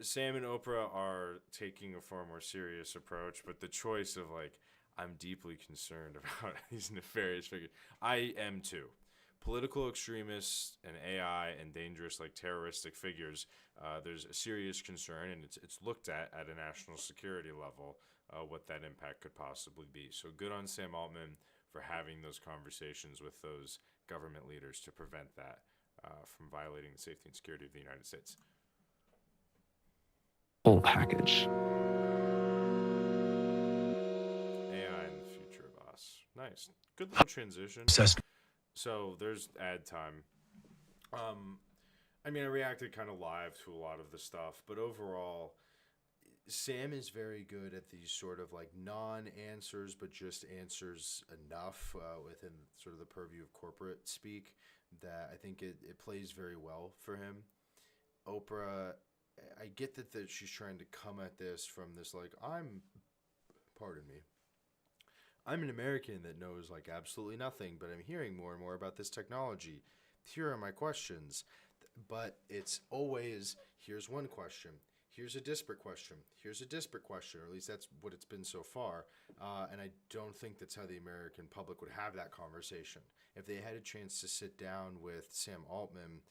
Sam and Oprah are taking a far more serious approach, but the choice of like, I'm deeply concerned about these nefarious figures. I am too. Political extremists and AI and dangerous like terroristic figures, there's a serious concern, and it's looked at a national security level, what that impact could possibly be. So good on Sam Altman for having those conversations with those government leaders to prevent that from violating the safety and security of the United States. Full package. AI in the future of us. Nice. Good little transition. So there's ad time. I mean, I reacted kind of live to a lot of the stuff, but overall, Sam is very good at these sort of like non-answers, but just answers enough within sort of the purview of corporate speak that I think it plays very well for him. Oprah, I get that she's trying to come at this from this like, pardon me, I'm an American that knows like absolutely nothing, but I'm hearing more and more about this technology. Here are my questions. But it's always, here's one question, here's a disparate question, here's a disparate question, or at least that's what it's been so far. And I don't think that's how the American public would have that conversation. If they had a chance to sit down with Sam Altman,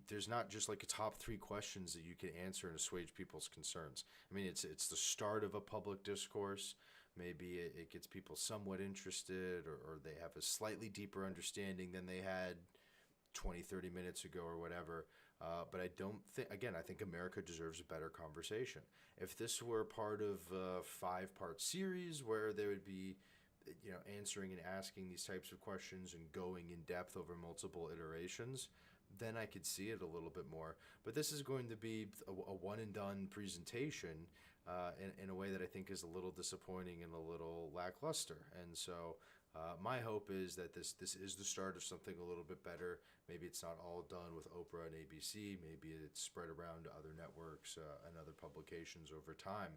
there's not just like a top 3 questions that you can answer and assuage people's concerns. I mean, it's the start of a public discourse. Maybe it gets people somewhat interested, or they have a slightly deeper understanding than they had 20, 30 minutes ago or whatever. But I don't think, again, I think America deserves a better conversation. If this were part of a 5-part series where they would be, answering and asking these types of questions and going in depth over multiple iterations, then I could see it a little bit more. But this is going to be a one and done presentation in a way that I think is a little disappointing and a little lackluster. And so my hope is that this is the start of something a little bit better. Maybe it's not all done with Oprah and ABC. Maybe it's spread around to other networks and other publications over time.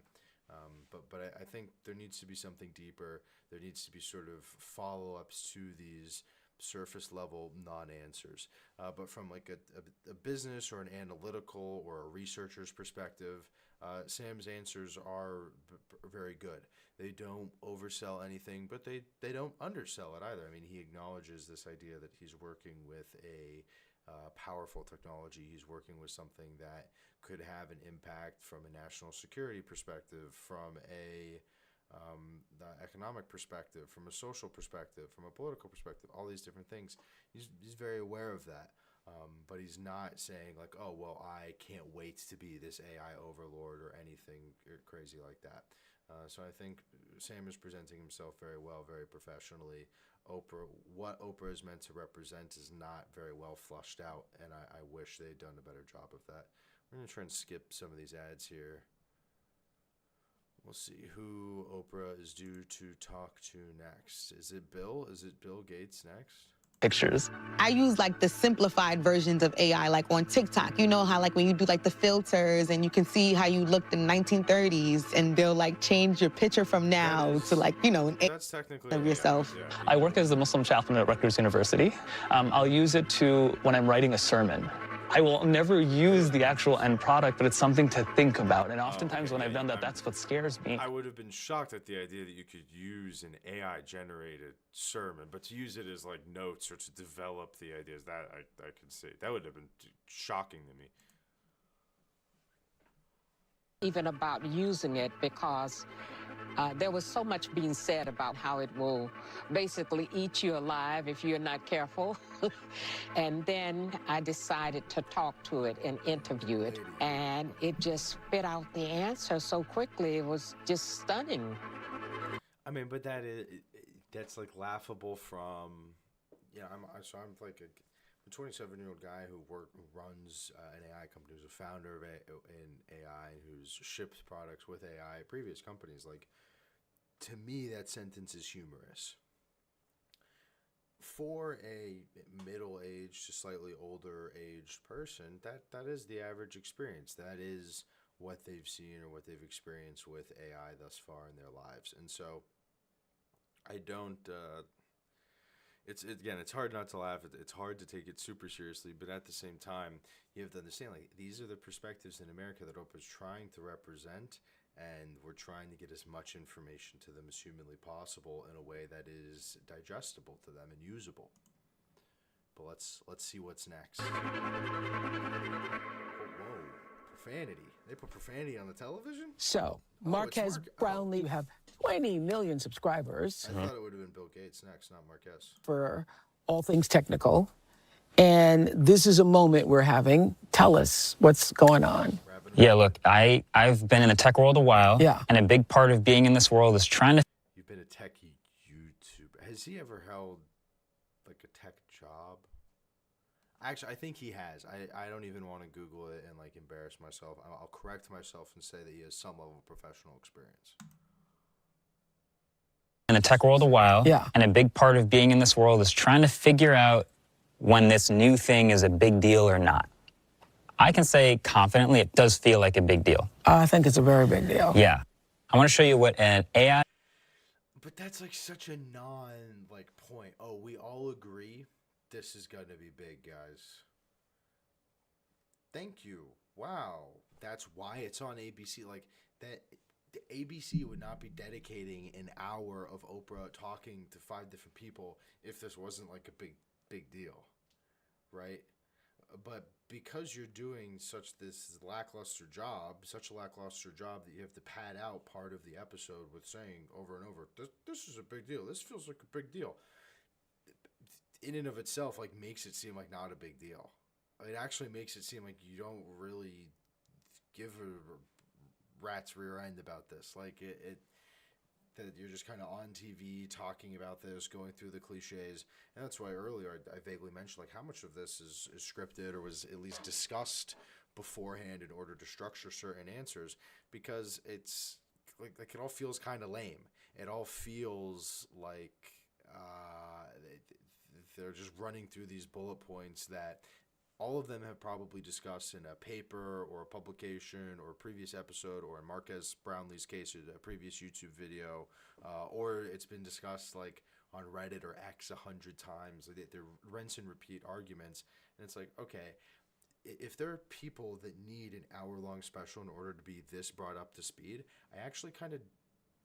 But I think there needs to be something deeper. There needs to be sort of follow-ups to these surface level non-answers. But from like a business or an analytical or a researcher's perspective, Sam's answers are very good. They don't oversell anything, but they don't undersell it either. I mean, he acknowledges this idea that he's working with a powerful technology. He's working with something that could have an impact from a national security perspective, from the economic perspective, from a social perspective, from a political perspective, all these different things. He's very aware of that. But he's not saying like, oh, well, I can't wait to be this AI overlord or anything crazy like that. So I think Sam is presenting himself very well, very professionally. What Oprah is meant to represent is not very well flushed out, and I wish they had done a better job of that. We're going to try and skip some of these ads here. We'll see who Oprah is due to talk to next. Is it Bill? Is it Bill Gates next? Pictures. I use like the simplified versions of AI, like on TikTok. You know how like when you do like the filters and you can see how you looked in the 1930s, and they'll like change your picture from now to like, That's technically of yourself. Yeah. I work as the Muslim chaplain at Rutgers University. I'll use it when I'm writing a sermon. I will never use the actual end product, but it's something to think about. And oftentimes when I've done that, that's what scares me. I would have been shocked at the idea that you could use an AI-generated sermon, but to use it as like notes or to develop the ideas, that I could see. That would have been shocking to me. Even about using it, because there was so much being said about how it will basically eat you alive if you're not careful. And then I decided to talk to it and interview it, and it just spit out the answer so quickly. It was just stunning. I mean, but that's like laughable from, I'm like a 27-year-old guy who runs an AI company, who's a founder of in AI, who's shipped products with AI at previous companies. Like, to me, that sentence is humorous. For a middle-aged to slightly older-aged person, that is the average experience. That is what they've seen or what they've experienced with AI thus far in their lives. And so I don't it's hard not to laugh. It's hard to take it super seriously, but at the same time, you have to understand, like, these are the perspectives in America that Oprah's trying to represent, and we're trying to get as much information to them as humanly possible in a way that is digestible to them and usable. But let's see what's next. Whoa, profanity. They put profanity on the television? So, Marquez Brownlee, you have 20 million subscribers. I thought it would have been Bill Gates next, not Marquez. For all things technical. And this is a moment we're having. Tell us what's going on. Yeah, look, I've been in the tech world a while. Yeah. And a big part of being in this world is trying to... You've been a techie YouTuber. Has he ever held, like, a tech job? Actually, I think he has. I don't even want to Google it and, like, embarrass myself. I'll correct myself and say that he has some level of professional experience. In the tech world a while. Yeah. And a big part of being in this world is trying to figure out when this new thing is a big deal or not. I can say confidently it does feel like a big deal. I think it's a very big deal. Yeah. I want to show you what an AI... But that's, like, such a point. Oh, we all agree this is going to be big, guys. Thank you. Wow. That's why it's on ABC. Like, that... The ABC would not be dedicating an hour of Oprah talking to 5 different people if this wasn't like a big deal, right? But because you're doing such a lackluster job that you have to pad out part of the episode with saying over and over, this is a big deal. This feels like a big deal. In and of itself, like, makes it seem like not a big deal. It actually makes it seem like you don't really give a rat's rear end about this. Like, that you're just kind of on TV talking about this, going through the cliches. And that's why earlier I vaguely mentioned, like, how much of this is scripted or was at least discussed beforehand in order to structure certain answers, because it's like it all feels kind of lame. It all feels like they're just running through these bullet points that all of them have probably discussed in a paper or a publication or a previous episode, or in Marquez Brownlee's case, a previous YouTube video, or it's been discussed, like, on Reddit or X 100 times. They're rinse and repeat arguments. And it's like, okay, if there are people that need an hour-long special in order to be this brought up to speed, I actually kind of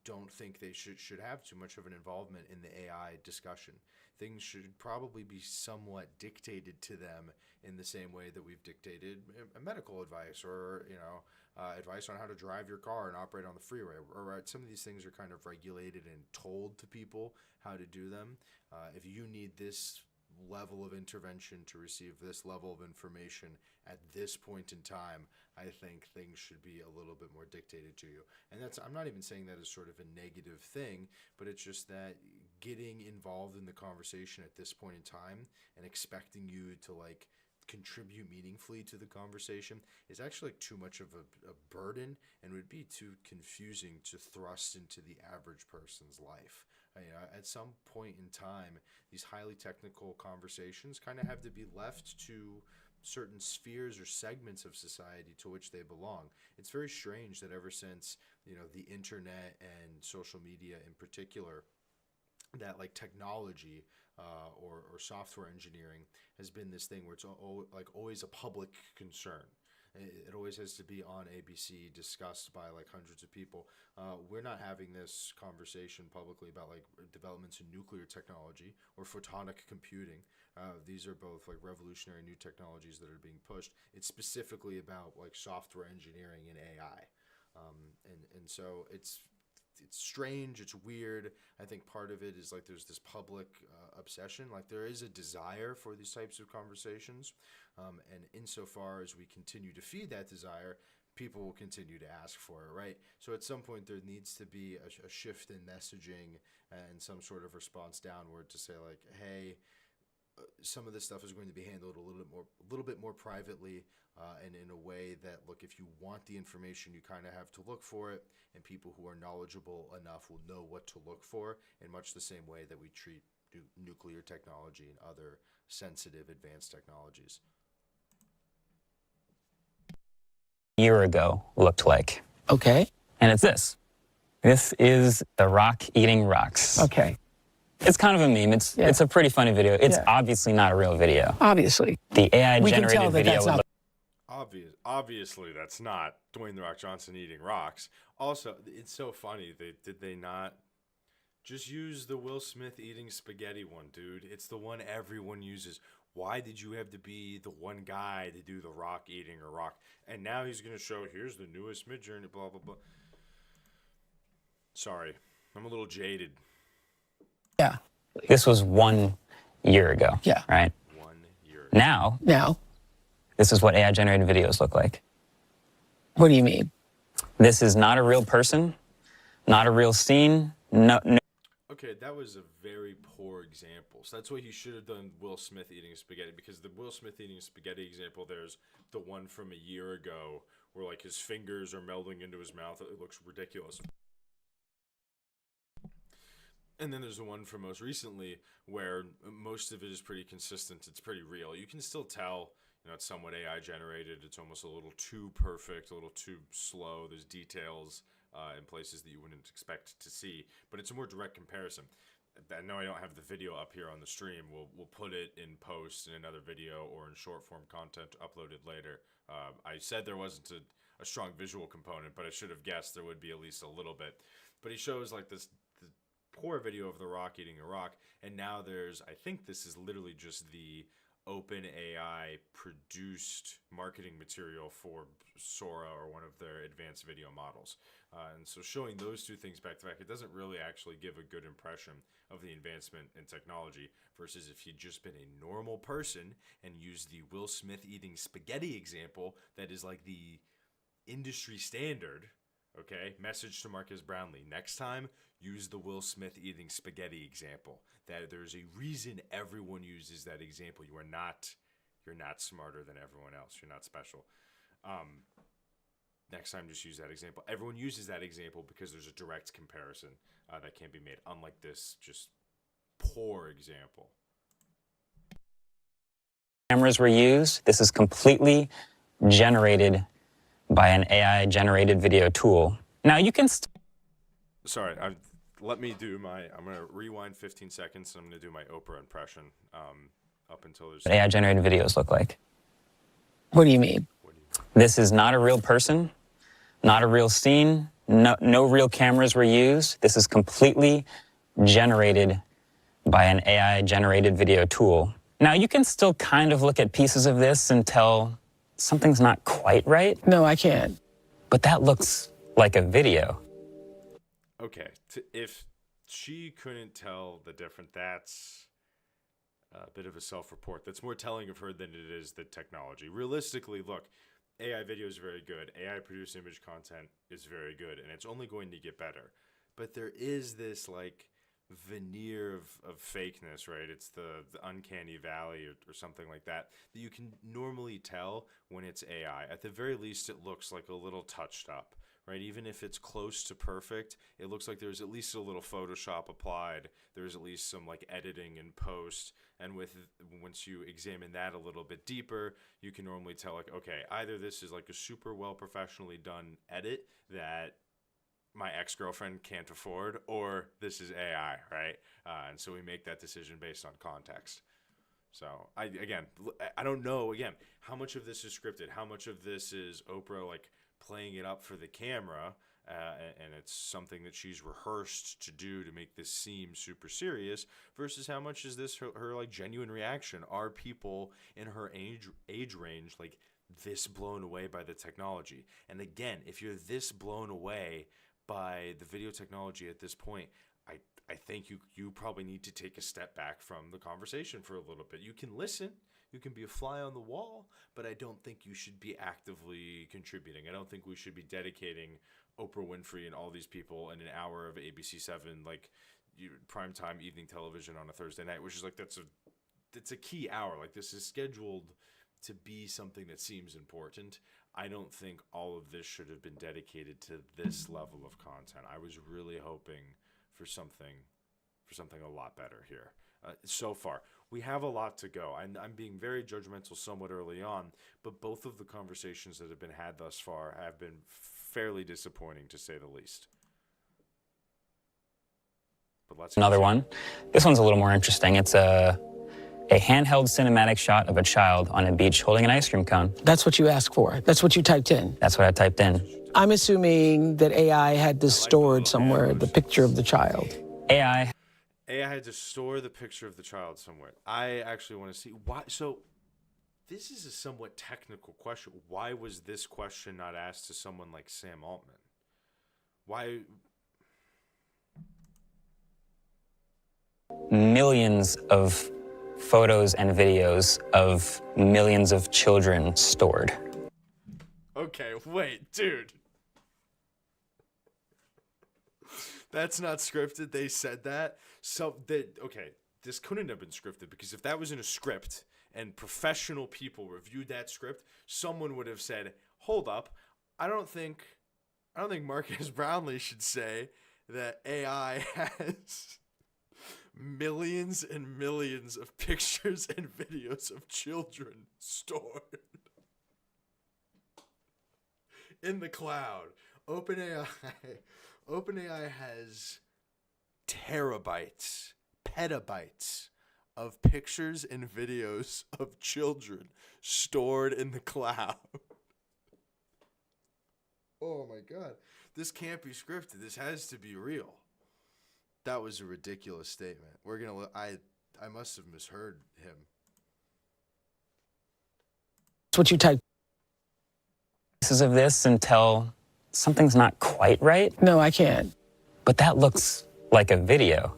don't think they should have too much of an involvement in the AI discussion. Things should probably be somewhat dictated to them in the same way that we've dictated medical advice or, advice on how to drive your car and operate on the freeway. Or some of these things are kind of regulated and told to people how to do them. If you need this level of intervention to receive this level of information at this point in time, I think things should be a little bit more dictated to you. And I'm not even saying that as sort of a negative thing, but it's just that getting involved in the conversation at this point in time and expecting you to, like, contribute meaningfully to the conversation is actually, like, too much of a burden, and would be too confusing to thrust into the average person's life. At some point in time, these highly technical conversations kind of have to be left to certain spheres or segments of society to which they belong. It's very strange that ever since, the internet and social media in particular, that, like, technology or software engineering has been this thing where it's always a public concern. It always has to be on ABC, discussed by, like, hundreds of people. We're not having this conversation publicly about, like, developments in nuclear technology or photonic computing. These are both, like, revolutionary new technologies that are being pushed. It's specifically about, like, software engineering and AI. And so it's strange, it's weird. I think part of it is, like, there's this public obsession. Like, there is a desire for these types of conversations. And insofar as we continue to feed that desire, people will continue to ask for it, right? So at some point there needs to be a shift in messaging and some sort of response downward to say, like, hey, some of this stuff is going to be handled a little bit more privately, and in a way that, look, if you want the information, you kind of have to look for it, and people who are knowledgeable enough will know what to look for, in much the same way that we treat nuclear technology and other sensitive advanced technologies. Year ago looked like. Okay. And it's this. This is the rock eating rocks. Okay. It's kind of a meme. It's a pretty funny video. It's obviously not a real video. Obviously. The AI We can generated tell that video that's would not. look Obviously, that's not Dwayne The Rock Johnson eating rocks. Also, it's so funny. Did they not just use the Will Smith eating spaghetti one, dude? It's the one everyone uses. Why did you have to be the one guy to do the rock eating a rock? And now he's going to show, here's the newest Midjourney, blah, blah, blah. Sorry, I'm a little jaded. Yeah. This was 1 year ago. Yeah. Right? 1 year ago. Now, this is what AI generated videos look like. What do you mean? This is not a real person, not a real scene. No. Okay, that was a very poor example. So that's why he should have done Will Smith eating spaghetti, because the Will Smith eating spaghetti example, there's the one from a year ago where like his fingers are melding into his mouth. It looks ridiculous. And then there's the one from most recently where most of it is pretty consistent. It's pretty real. You can still tell, it's somewhat AI generated. It's almost a little too perfect, a little too slow. There's details in places that you wouldn't expect to see, but it's a more direct comparison. I know I don't have the video up here on the stream. We'll put it in post in another video or in short form content uploaded later. I said there wasn't a strong visual component, but I should have guessed there would be at least a little bit. But he shows like the poor video of The Rock eating a rock, and now I think this is literally just the OpenAI produced marketing material for Sora or one of their advanced video models. And so showing those two things back to back, it doesn't really actually give a good impression of the advancement in technology versus if you'd just been a normal person and used the Will Smith eating spaghetti example that is like the industry standard. Okay, message to Marcus Brownlee. Next time, use the Will Smith eating spaghetti example. That there's a reason everyone uses that example. You're not smarter than everyone else. You're not special. Next time, just use that example. Everyone uses that example because there's a direct comparison that can be made, unlike this just poor example. Cameras were used. This is completely generated by an AI generated video tool. Now you can Sorry, let me do I'm going to rewind 15 seconds and I'm going to do my Oprah impression up until there's... AI generated videos look like. What do you mean? This is not a real person, not a real scene. No real cameras were used. This is completely generated by an AI generated video tool. Now you can still kind of look at pieces of this and tell something's not quite right. No, I can't. But that looks like a video. Okay, if she couldn't tell the difference, that's a bit of a self-report. That's more telling of her than it is the technology. Realistically, look, AI video is very good. AI produced image content is very good, and it's only going to get better. But there is this like veneer of fakeness, right? It's the uncanny valley or something like that you can normally tell when it's AI. At the very least, it looks like a little touched up, right? Even if it's close to perfect, it looks like there's at least a little Photoshop applied. There's at least some like editing in post. And once you examine that a little bit deeper, you can normally tell like, okay, either this is like a super well professionally done edit that my ex-girlfriend can't afford, or this is AI, right? And so we make that decision based on context. So I don't know, again, how much of this is scripted, how much of this is Oprah like playing it up for the camera, and it's something that she's rehearsed to do to make this seem super serious, versus how much is this her like genuine reaction? Are people in her age range like this blown away by the technology? And again, if you're this blown away by the video technology at this point, I think you probably need to take a step back from the conversation for a little bit. You can listen, you can be a fly on the wall, but I don't think you should be actively contributing. I don't think we should be dedicating Oprah Winfrey and all these people in an hour of ABC 7 like primetime evening television on a Thursday night, which is like it's a key hour. Like, this is scheduled to be something that seems important. I don't think all of this should have been dedicated to this level of content. I was really hoping for something a lot better here. So far, we have a lot to go. I'm being very judgmental somewhat early on, but both of the conversations that have been had thus far have been fairly disappointing, to say the least. But let's Another one. This one's a little more interesting. It's a handheld cinematic shot of a child on a beach holding an ice cream cone. That's what you asked for. That's what you typed in. That's what I typed in. I'm assuming that AI had this stored somewhere, the picture of the child. AI had to store the picture of the child somewhere. I actually want to see why. So this is a somewhat technical question. Why was this question not asked to someone like Sam Altman? Why? Millions of photos and videos of millions of children stored. Okay, wait, dude. That's not scripted. They said that. Okay, this couldn't have been scripted, because if that was in a script and professional people reviewed that script, someone would have said, "Hold up, I don't think Marcus Brownlee should say that AI has millions and millions of pictures and videos of children stored in the cloud." OpenAI has terabytes, petabytes of pictures and videos of children stored in the cloud. Oh my God. This can't be scripted. This has to be real. That was a ridiculous statement. I must have misheard him. That's what you typed. Pieces of this until something's not quite right. No, I can't. But that looks like a video.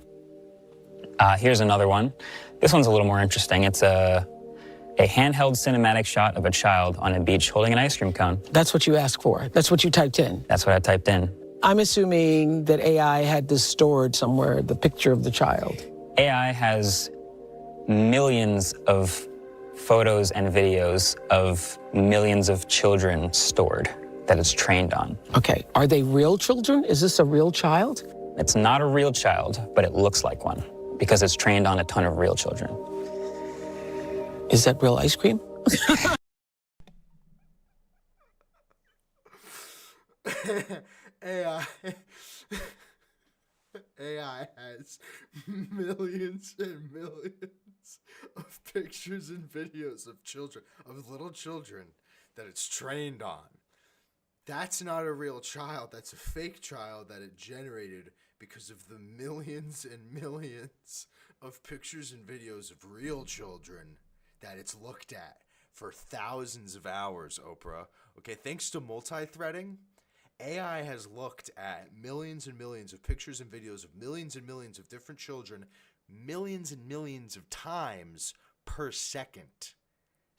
Here's another one. This one's a little more interesting. It's a handheld cinematic shot of a child on a beach holding an ice cream cone. That's what you asked for. That's what you typed in. That's what I typed in. I'm assuming that AI had this stored somewhere, the picture of the child. AI has millions of photos and videos of millions of children stored that it's trained on. Okay, are they real children? Is this a real child? It's not a real child, but it looks like one because it's trained on a ton of real children. Is that real ice cream? AI has millions and millions of pictures and videos of children, of little children that it's trained on. That's not a real child. That's a fake child that it generated because of the millions and millions of pictures and videos of real children that it's looked at for thousands of hours, Oprah. Okay, thanks to multi-threading, AI has looked at millions and millions of pictures and videos of millions and millions of different children, millions and millions of times per second,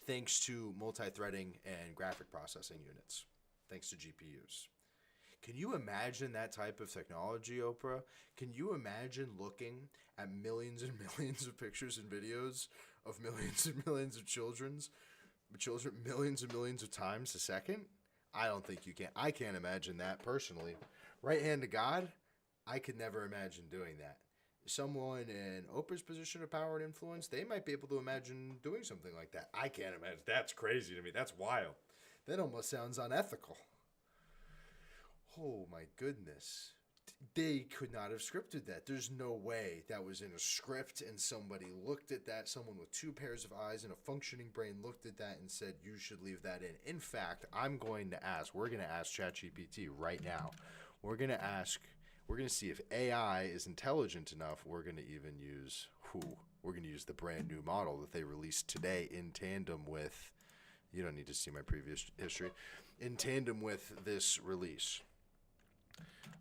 thanks to multi-threading and graphic processing units. Thanks to GPUs. Can you imagine that type of technology, Oprah? Can you imagine looking at millions and millions of pictures and videos of millions and millions of children millions and millions of times a second? I don't think you can. I can't imagine that personally. Right hand to God, I could never imagine doing that. Someone in Oprah's position of power and influence, they might be able to imagine doing something like that. I can't imagine. That's crazy to me. That's wild. That almost sounds unethical. Oh my goodness. They could not have scripted that. There's no way that was in a script and somebody looked at that. Someone with two pairs of eyes and a functioning brain looked at that and said, you should leave that in. In fact, we're going to ask ChatGPT right now. We're going to see if AI is intelligent enough. We're going to use the brand new model that they released today in tandem with, you don't need to see my previous history, in tandem with this release.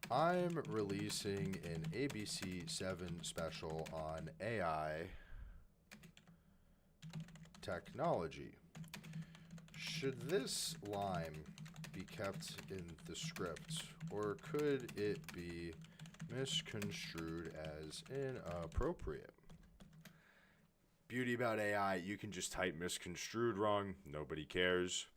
I'm releasing an ABC 7 special on AI technology. Should this line be kept in the script, or could it be misconstrued as inappropriate? Beauty about AI, you can just type misconstrued wrong. Nobody cares.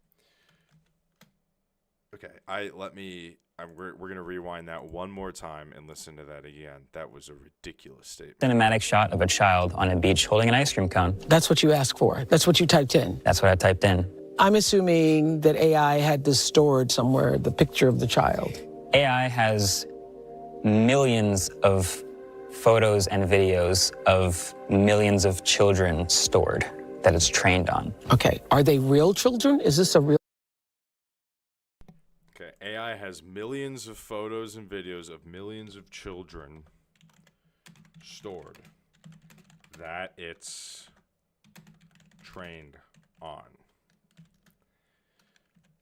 Okay, we're going to rewind that one more time and listen to that again. That was a ridiculous statement. Cinematic shot of a child on a beach holding an ice cream cone. That's what you asked for. That's what you typed in. That's what I typed in. I'm assuming that AI had this stored somewhere, the picture of the child. AI has millions of photos and videos of millions of children stored that it's trained on. Okay, are they real children? Is this a real? Okay, AI has millions of photos and videos of millions of children stored that it's trained on.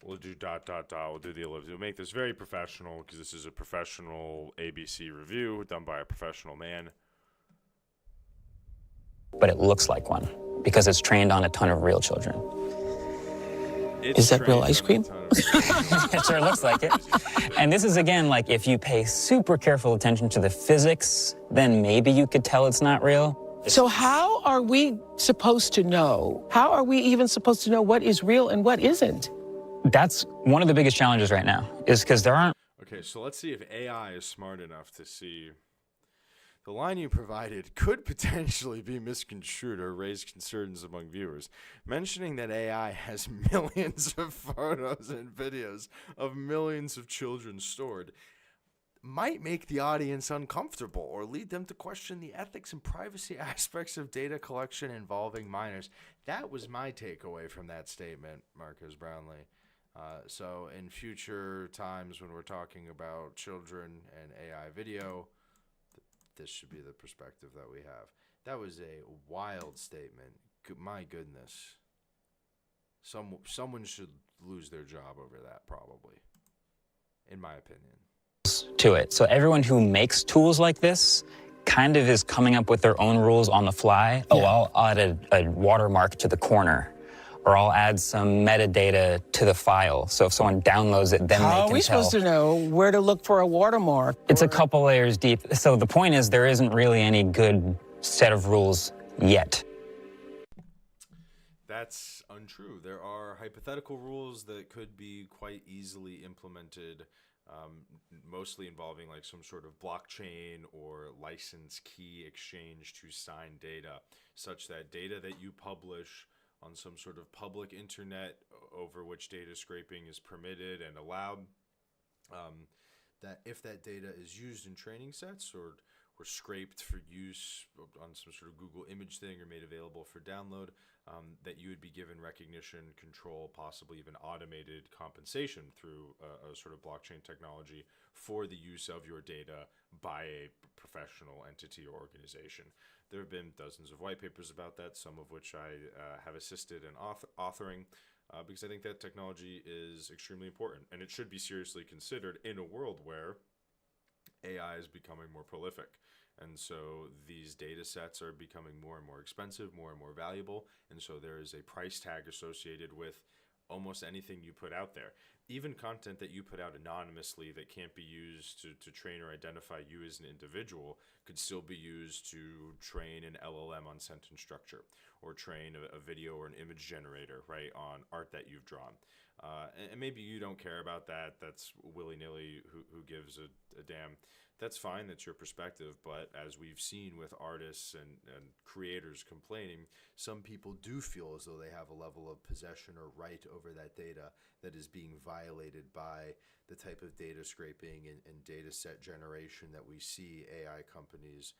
We'll do ... We'll do the ellipsis. We'll make this very professional because this is a professional ABC review done by a professional man. But it looks like one because it's trained on a ton of real children. Is that real ice cream? It sure looks like it. And this is, again, like if you pay super careful attention to the physics, then maybe you could tell it's not real. So how are we supposed to know? How are we even supposed to know what is real and what isn't? That's one of the biggest challenges right now, is because there aren't. Okay, so let's see if AI is smart enough to see. The line you provided could potentially be misconstrued or raise concerns among viewers. Mentioning that AI has millions of photos and videos of millions of children stored might make the audience uncomfortable or lead them to question the ethics and privacy aspects of data collection involving minors. That was my takeaway from that statement, Marcus Brownlee. So in future times when we're talking about children and AI video, this should be the perspective that we have. That was a wild statement. My goodness. Someone should lose their job over that, probably, in my opinion. To it. So everyone who makes tools like this kind of is coming up with their own rules on the fly. Yeah. Oh, I'll add a watermark to the corner, or I'll add some metadata to the file. So if someone downloads it, then they can tell. How are we supposed to know where to look for a watermark? It's a couple layers deep. So the point is there isn't really any good set of rules yet. That's untrue. There are hypothetical rules that could be quite easily implemented, mostly involving like some sort of blockchain or license key exchange to sign data, such that data that you publish on some sort of public internet over which data scraping is permitted and allowed, that if that data is used in training sets or scraped for use on some sort of Google image thing or made available for download, that you would be given recognition, control, possibly even automated compensation through a sort of blockchain technology for the use of your data by a professional entity or organization. There have been dozens of white papers about that, some of which I have assisted in authoring, because I think that technology is extremely important, and it should be seriously considered in a world where AI is becoming more prolific. And so these data sets are becoming more and more expensive, more and more valuable, and so there is a price tag associated with almost anything you put out there. Even content that you put out anonymously that can't be used to train or identify you as an individual could still be used to train an LLM on sentence structure, or train a video or an image generator, right, on art that you've drawn. And maybe you don't care about that. That's willy-nilly, who gives a damn. That's fine, that's your perspective, but as we've seen with artists and creators complaining, some people do feel as though they have a level of possession or right over that data that is being violated by the type of data scraping and data set generation that we see AI companies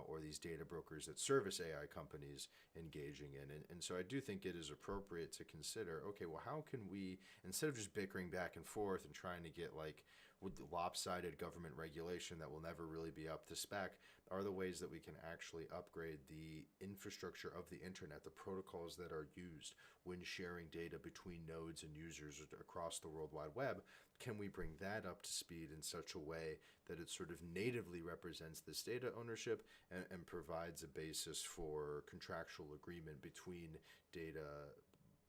or these data brokers that service AI companies engaging in. And so I do think it is appropriate to consider, okay, well, how can we, instead of just bickering back and forth and trying to get like with the lopsided government regulation that will never really be up to spec, are the ways that we can actually upgrade the infrastructure of the internet, the protocols that are used when sharing data between nodes and users across the World Wide Web. Can we bring that up to speed in such a way that it sort of natively represents this data ownership and provides a basis for contractual agreement between data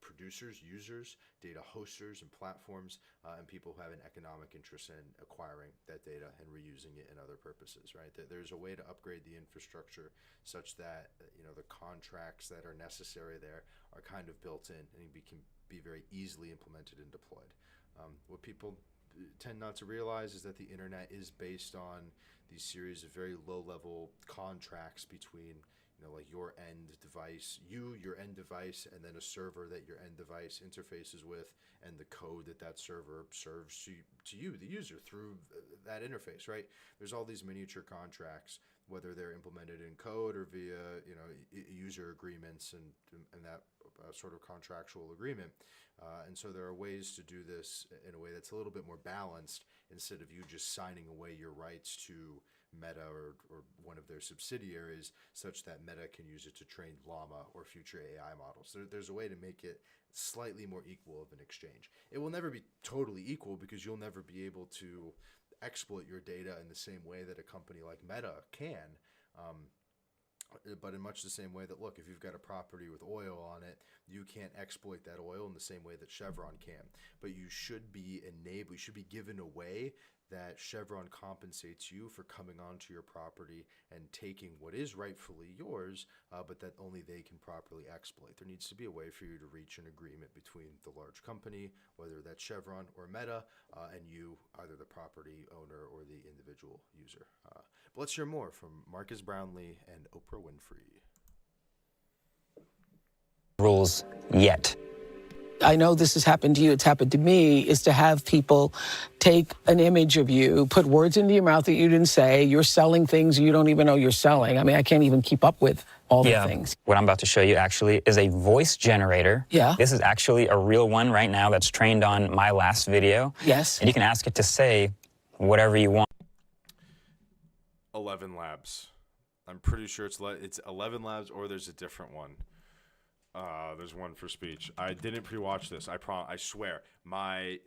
producers, users, data hosters and platforms, and people who have an economic interest in acquiring that data and reusing it in other purposes, right? There's a way to upgrade the infrastructure such that, the contracts that are necessary there are kind of built in and can be very easily implemented and deployed. What people tend not to realize is that the internet is based on these series of very low-level contracts between like your end device, your end device, and then a server that your end device interfaces with, and the code that server serves to you, the user, through that interface, right? There's all these miniature contracts, whether they're implemented in code or via, user agreements and that sort of contractual agreement. And so there are ways to do this in a way that's a little bit more balanced, instead of you just signing away your rights to Meta or one of their subsidiaries, such that Meta can use it to train Llama or future AI models. There's a way to make it slightly more equal of an exchange. It will never be totally equal, because you'll never be able to exploit your data in the same way that a company like Meta can. But in much the same way that, look, if you've got a property with oil on it, you can't exploit that oil in the same way that Chevron can. But you should be given a way that Chevron compensates you for coming onto your property and taking what is rightfully yours, but that only they can properly exploit. There needs to be a way for you to reach an agreement between the large company, whether that's Chevron or Meta, and you, either the property owner or the individual user. But let's hear more from Marcus Brownlee and Oprah Winfrey. Rules yet. I know this has happened to you, it's happened to me, is to have people take an image of you, put words into your mouth that you didn't say. You're selling things you don't even know you're selling. I mean, I can't even keep up with all the things. What I'm about to show you actually is a voice generator. Yeah. This is actually a real one right now that's trained on my last video. Yes. And you can ask it to say whatever you want. 11 Labs. I'm pretty sure it's 11 Labs, or there's a different one. There's one for speech. I didn't pre-watch this. I swear. My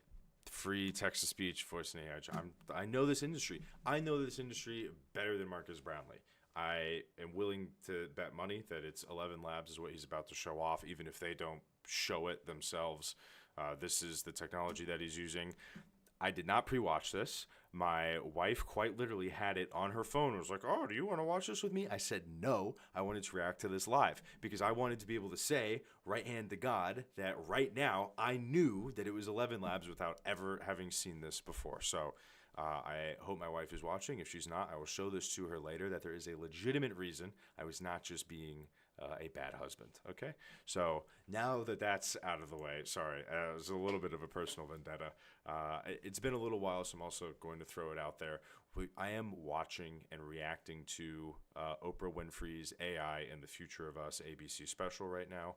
free text-to-speech voice and AI. I know this industry. I know this industry better than Marcus Brownlee. I am willing to bet money that it's 11 Labs is what he's about to show off, even if they don't show it themselves. This is the technology that he's using. I did not pre-watch this. My wife quite literally had it on her phone and was like, "Oh, do you want to watch this with me?" I said no. I wanted to react to this live, because I wanted to be able to say, right hand to God, that right now I knew that it was 11 Labs without ever having seen this before. So I hope my wife is watching. If she's not, I will show this to her later, that there is a legitimate reason I was not just being a bad husband. Okay, so now that that's out of the way, sorry, it was a little bit of a personal vendetta. It's been a little while, so I'm also going to throw it out there. I am watching and reacting to Oprah Winfrey's AI and the Future of Us ABC special right now.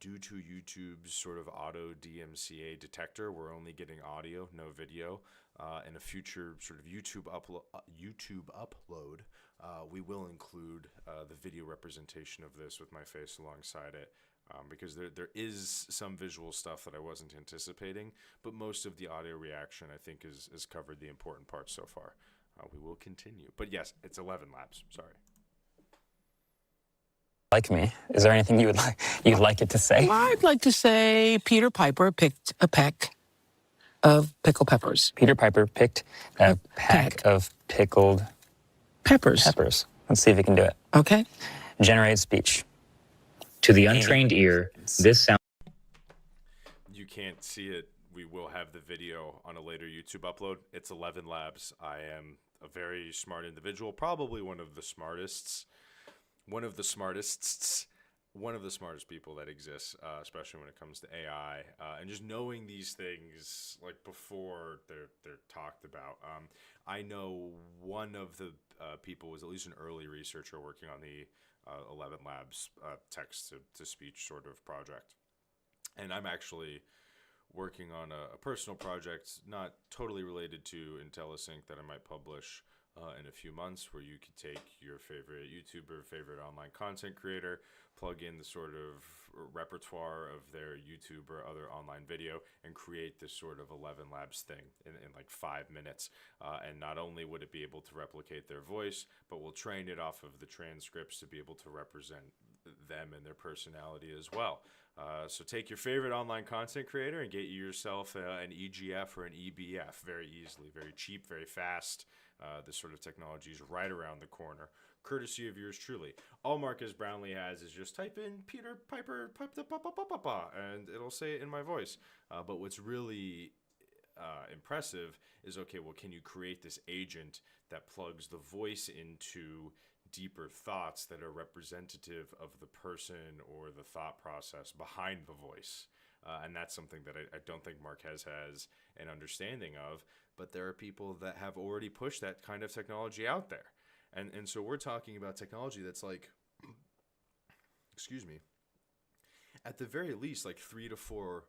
Due to YouTube's sort of auto DMCA detector, we're only getting audio, no video. In a future sort of YouTube upload, we will include the video representation of this with my face alongside it, because there is some visual stuff that I wasn't anticipating, but most of the audio reaction, I think, is covered the important parts so far. We will continue. But yes, it's 11 Labs. Sorry. Like me, is there anything you'd like it to say? I'd like to say Peter Piper picked a peck of pickled peppers. Peter Piper picked a pack of pickled Peppers. Let's see if he can do it. Okay. Generate speech. To the untrained ear, this sound... You can't see it. We will have the video on a later YouTube upload. It's 11 Labs. I am a very smart individual, probably one of the smartest people that exists, especially when it comes to AI, and just knowing these things like before they're talked about. I know one of the people was at least an early researcher working on the 11 Labs text-to-speech sort of project, and I'm actually working on a personal project not totally related to IntelliSync that I might publish in a few months, where you could take your favorite YouTuber, favorite online content creator, plug in the sort of repertoire of their YouTube or other online video, and create this sort of 11 Labs thing in like 5 minutes. And not only would it be able to replicate their voice, but we'll train it off of the transcripts to be able to represent them and their personality as well. So take your favorite online content creator and get yourself an EGF or an EBF very easily, very cheap, very fast. This sort of technology is right around the corner, courtesy of yours truly. All Marcus Brownlee has is just type in Peter Piper, and it'll say it in my voice. But what's really impressive is, okay, well, can you create this agent that plugs the voice into deeper thoughts that are representative of the person or the thought process behind the voice? And that's something that I don't think Marquez has an understanding of, but there are people that have already pushed that kind of technology out there. And so we're talking about technology that's like, excuse me, at the very least, like 3 to 4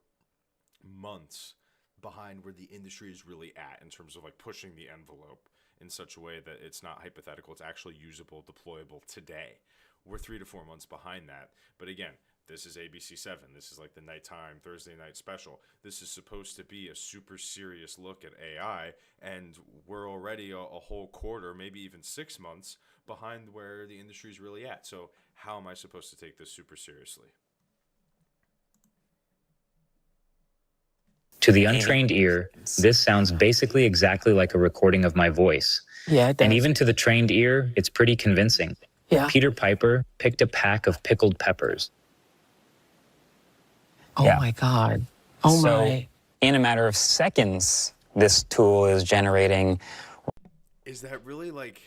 months behind where the industry is really at in terms of like pushing the envelope in such a way that it's not hypothetical, it's actually usable, deployable today. We're 3 to 4 months behind that. But again, this is ABC 7. This is like the nighttime Thursday night special. This is supposed to be a super serious look at AI, and we're already a whole quarter, maybe even 6 months behind where the industry is really at. So how am I supposed to take this super seriously? To the untrained ear, this sounds basically exactly like a recording of my voice. Yeah, it does. And even to the trained ear, it's pretty convincing. Yeah. Peter Piper picked a pack of pickled peppers. Oh Yeah. my God. Oh So my. in a matter of seconds, this tool is generating. Is that really like,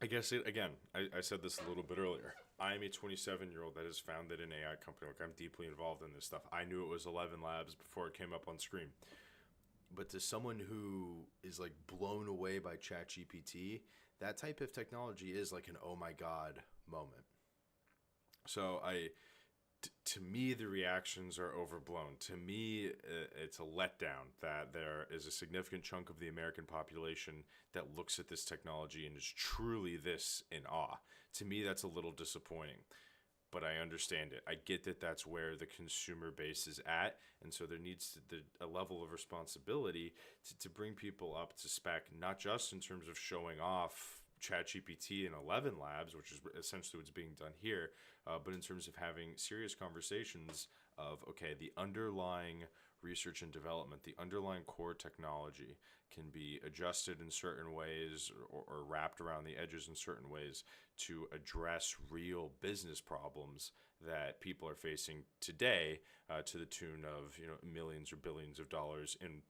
I guess again, I said this a little bit earlier. I'm a 27-year-old that has founded an AI company. Like, I'm deeply involved in this stuff. I knew it was 11 Labs before it came up on screen. But to someone who is like blown away by ChatGPT, that type of technology is like an oh my God moment. So to me, the reactions are overblown. To me, it's a letdown that there is a significant chunk of the American population that looks at this technology and is truly this in awe. To me, that's a little disappointing, but I understand it. I get that that's where the consumer base is at, and so there needs to be a level of responsibility to bring people up to spec, not just in terms of showing off ChatGPT and 11 Labs, which is essentially what's being done here, but in terms of having serious conversations of, okay, the underlying research and development, the underlying core technology can be adjusted in certain ways or wrapped around the edges in certain ways to address real business problems that people are facing today, to the tune of millions or billions of dollars in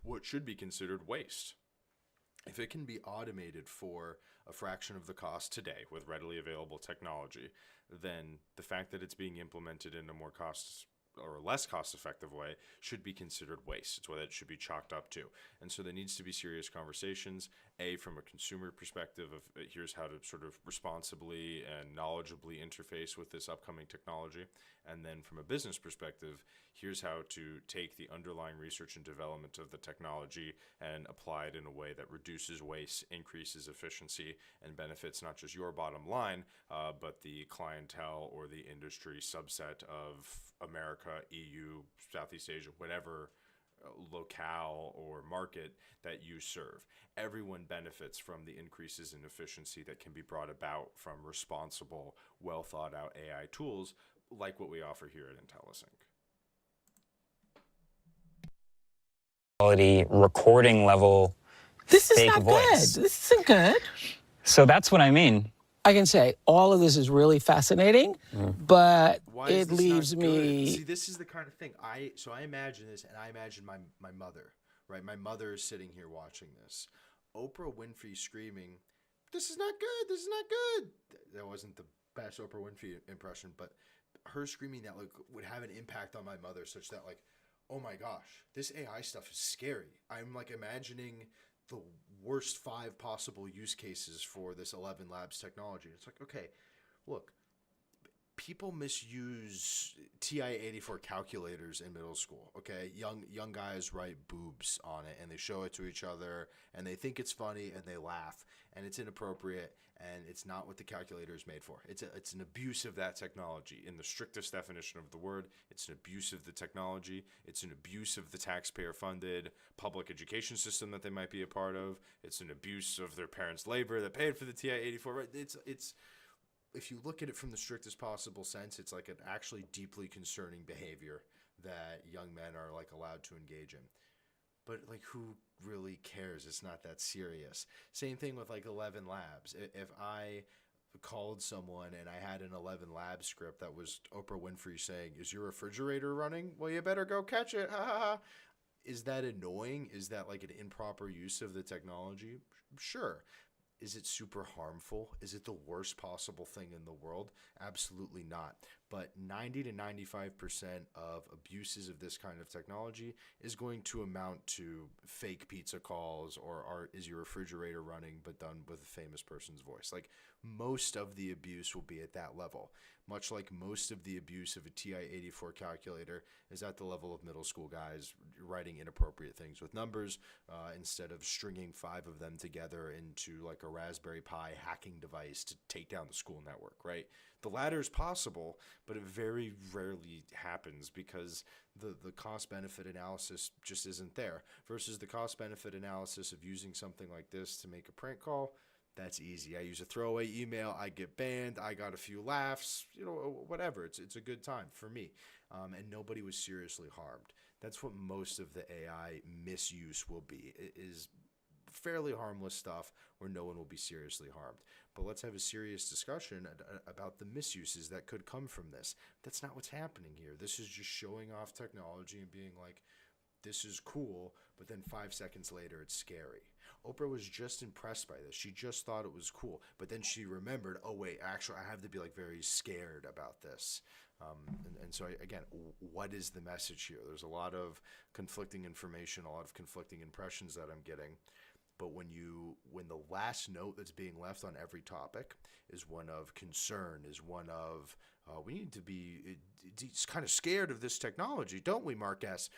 what should be considered waste. If it can be automated for a fraction of the cost today with readily available technology, then the fact that it's being implemented in a more less cost-effective way should be considered waste. It's what it should be chalked up to. And so there needs to be serious conversations, from a consumer perspective of here's how to sort of responsibly and knowledgeably interface with this upcoming technology. And then from a business perspective, here's how to take the underlying research and development of the technology and apply it in a way that reduces waste, increases efficiency, and benefits not just your bottom line, but the clientele or the industry subset of America, EU, Southeast Asia, whatever locale or market that you serve. Everyone benefits from the increases in efficiency that can be brought about from responsible, well thought out AI tools like what we offer here at IntelliSync. Quality recording level This is fake not voice. good. This isn't good. So that's what I mean. I can say all of this is really fascinating, but Why is it this leaves not good? me. See, this is the kind of thing I imagine this, and I imagine my mother, right? My mother is sitting here watching this. Oprah Winfrey screaming, "This is not good. This is not good." That wasn't the best Oprah Winfrey impression, but her screaming that would have an impact on my mother, such that oh my gosh, this AI stuff is scary. I'm imagining the worst 5 possible use cases for this 11 Labs technology. It's okay, look, people misuse TI-84 calculators in middle school, okay? Young guys write boobs on it, and they show it to each other, and they think it's funny, and they laugh, and it's inappropriate, and it's not what the calculator is made for. It's an abuse of that technology. In the strictest definition of the word, it's an abuse of the technology. It's an abuse of the taxpayer-funded public education system that they might be a part of. It's an abuse of their parents' labor that paid for the TI-84. Right? if you look at it from the strictest possible sense, it's like an actually deeply concerning behavior that young men are like allowed to engage in. But like, who really cares? It's not that serious. Same thing with like 11 Labs. If I called someone and I had an 11 Labs script that was Oprah Winfrey saying, "Is your refrigerator running? Well, you better go catch it." Ha ha ha. Is that annoying? Is that like an improper use of the technology? Sure. Is it super harmful? Is it the worst possible thing in the world? Absolutely not. But 90 to 95% of abuses of this kind of technology is going to amount to fake pizza calls, or is your refrigerator running, but done with a famous person's voice. Like, most of the abuse will be at that level, much like most of the abuse of a TI-84 calculator is at the level of middle school guys writing inappropriate things with numbers instead of stringing 5 of them together into like a Raspberry Pi hacking device to take down the school network, right? The latter is possible, but it very rarely happens because the cost-benefit analysis just isn't there. Versus the cost-benefit analysis of using something like this to make a prank call, that's easy. I use a throwaway email, I get banned, I got a few laughs, whatever. It's a good time for me. And nobody was seriously harmed. That's what most of the AI misuse will be. It is fairly harmless stuff where no one will be seriously harmed. But let's have a serious discussion about the misuses that could come from this. That's not what's happening here. This is just showing off technology and being like, this is cool, but then 5 seconds later it's scary. Oprah was just impressed by this. She just thought it was cool, but then she remembered, oh wait, actually I have to be like very scared about this. And so again, what is the message here? There's a lot of conflicting information, a lot of conflicting impressions that I'm getting. But when the last note that's being left on every topic is one of concern, is one of we need to be kind of scared of this technology, don't we, Mark S?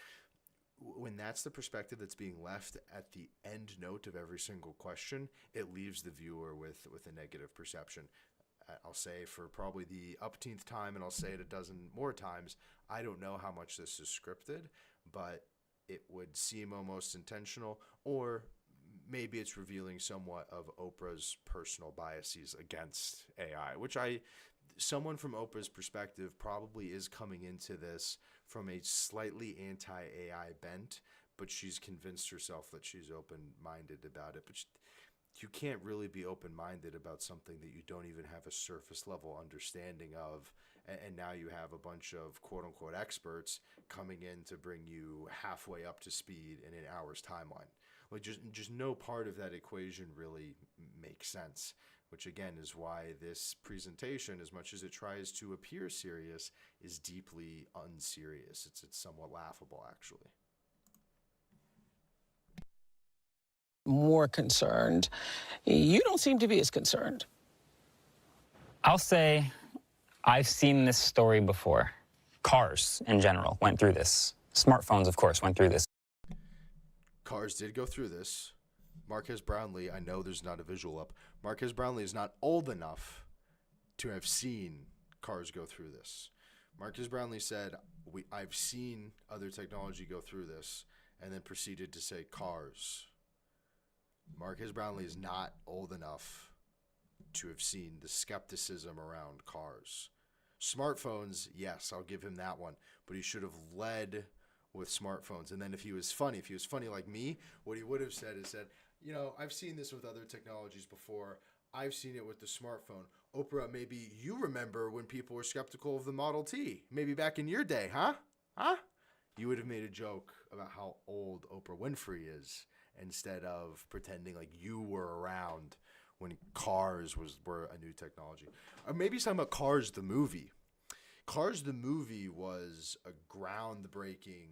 When that's the perspective that's being left at the end note of every single question, it leaves the viewer with a negative perception. I'll say for probably the upteenth time, and I'll say it a dozen more times, I don't know how much this is scripted, but it would seem almost intentional, or maybe it's revealing somewhat of Oprah's personal biases against AI, which someone from Oprah's perspective probably is coming into this from a slightly anti-AI bent, but she's convinced herself that she's open-minded about it. But you can't really be open-minded about something that you don't even have a surface-level understanding of, and now you have a bunch of quote-unquote experts coming in to bring you halfway up to speed in an hour's timeline. Like, just no part of that equation really makes sense, which again is why this presentation, as much as it tries to appear serious, is deeply unserious. It's somewhat laughable, actually. More concerned. You don't seem to be as concerned. I'll say I've seen this story before. Cars, in general, went through this. Smartphones, of course, went through this. Cars did go through this. Marquez Brownlee, I know there's not a visual up. Marquez Brownlee is not old enough to have seen cars go through this. Marquez Brownlee said, I've seen other technology go through this, and then proceeded to say cars. Marquez Brownlee is not old enough to have seen the skepticism around cars. Smartphones, yes, I'll give him that one, but he should have led with smartphones. And then if he was funny like me, what he would have said is that, I've seen this with other technologies before. I've seen it with the smartphone. Oprah, maybe you remember when people were skeptical of the Model T, maybe back in your day, huh? You would have made a joke about how old Oprah Winfrey is, instead of pretending like you were around when cars were a new technology. Or maybe he's talking about Cars the movie. Cars the movie was a groundbreaking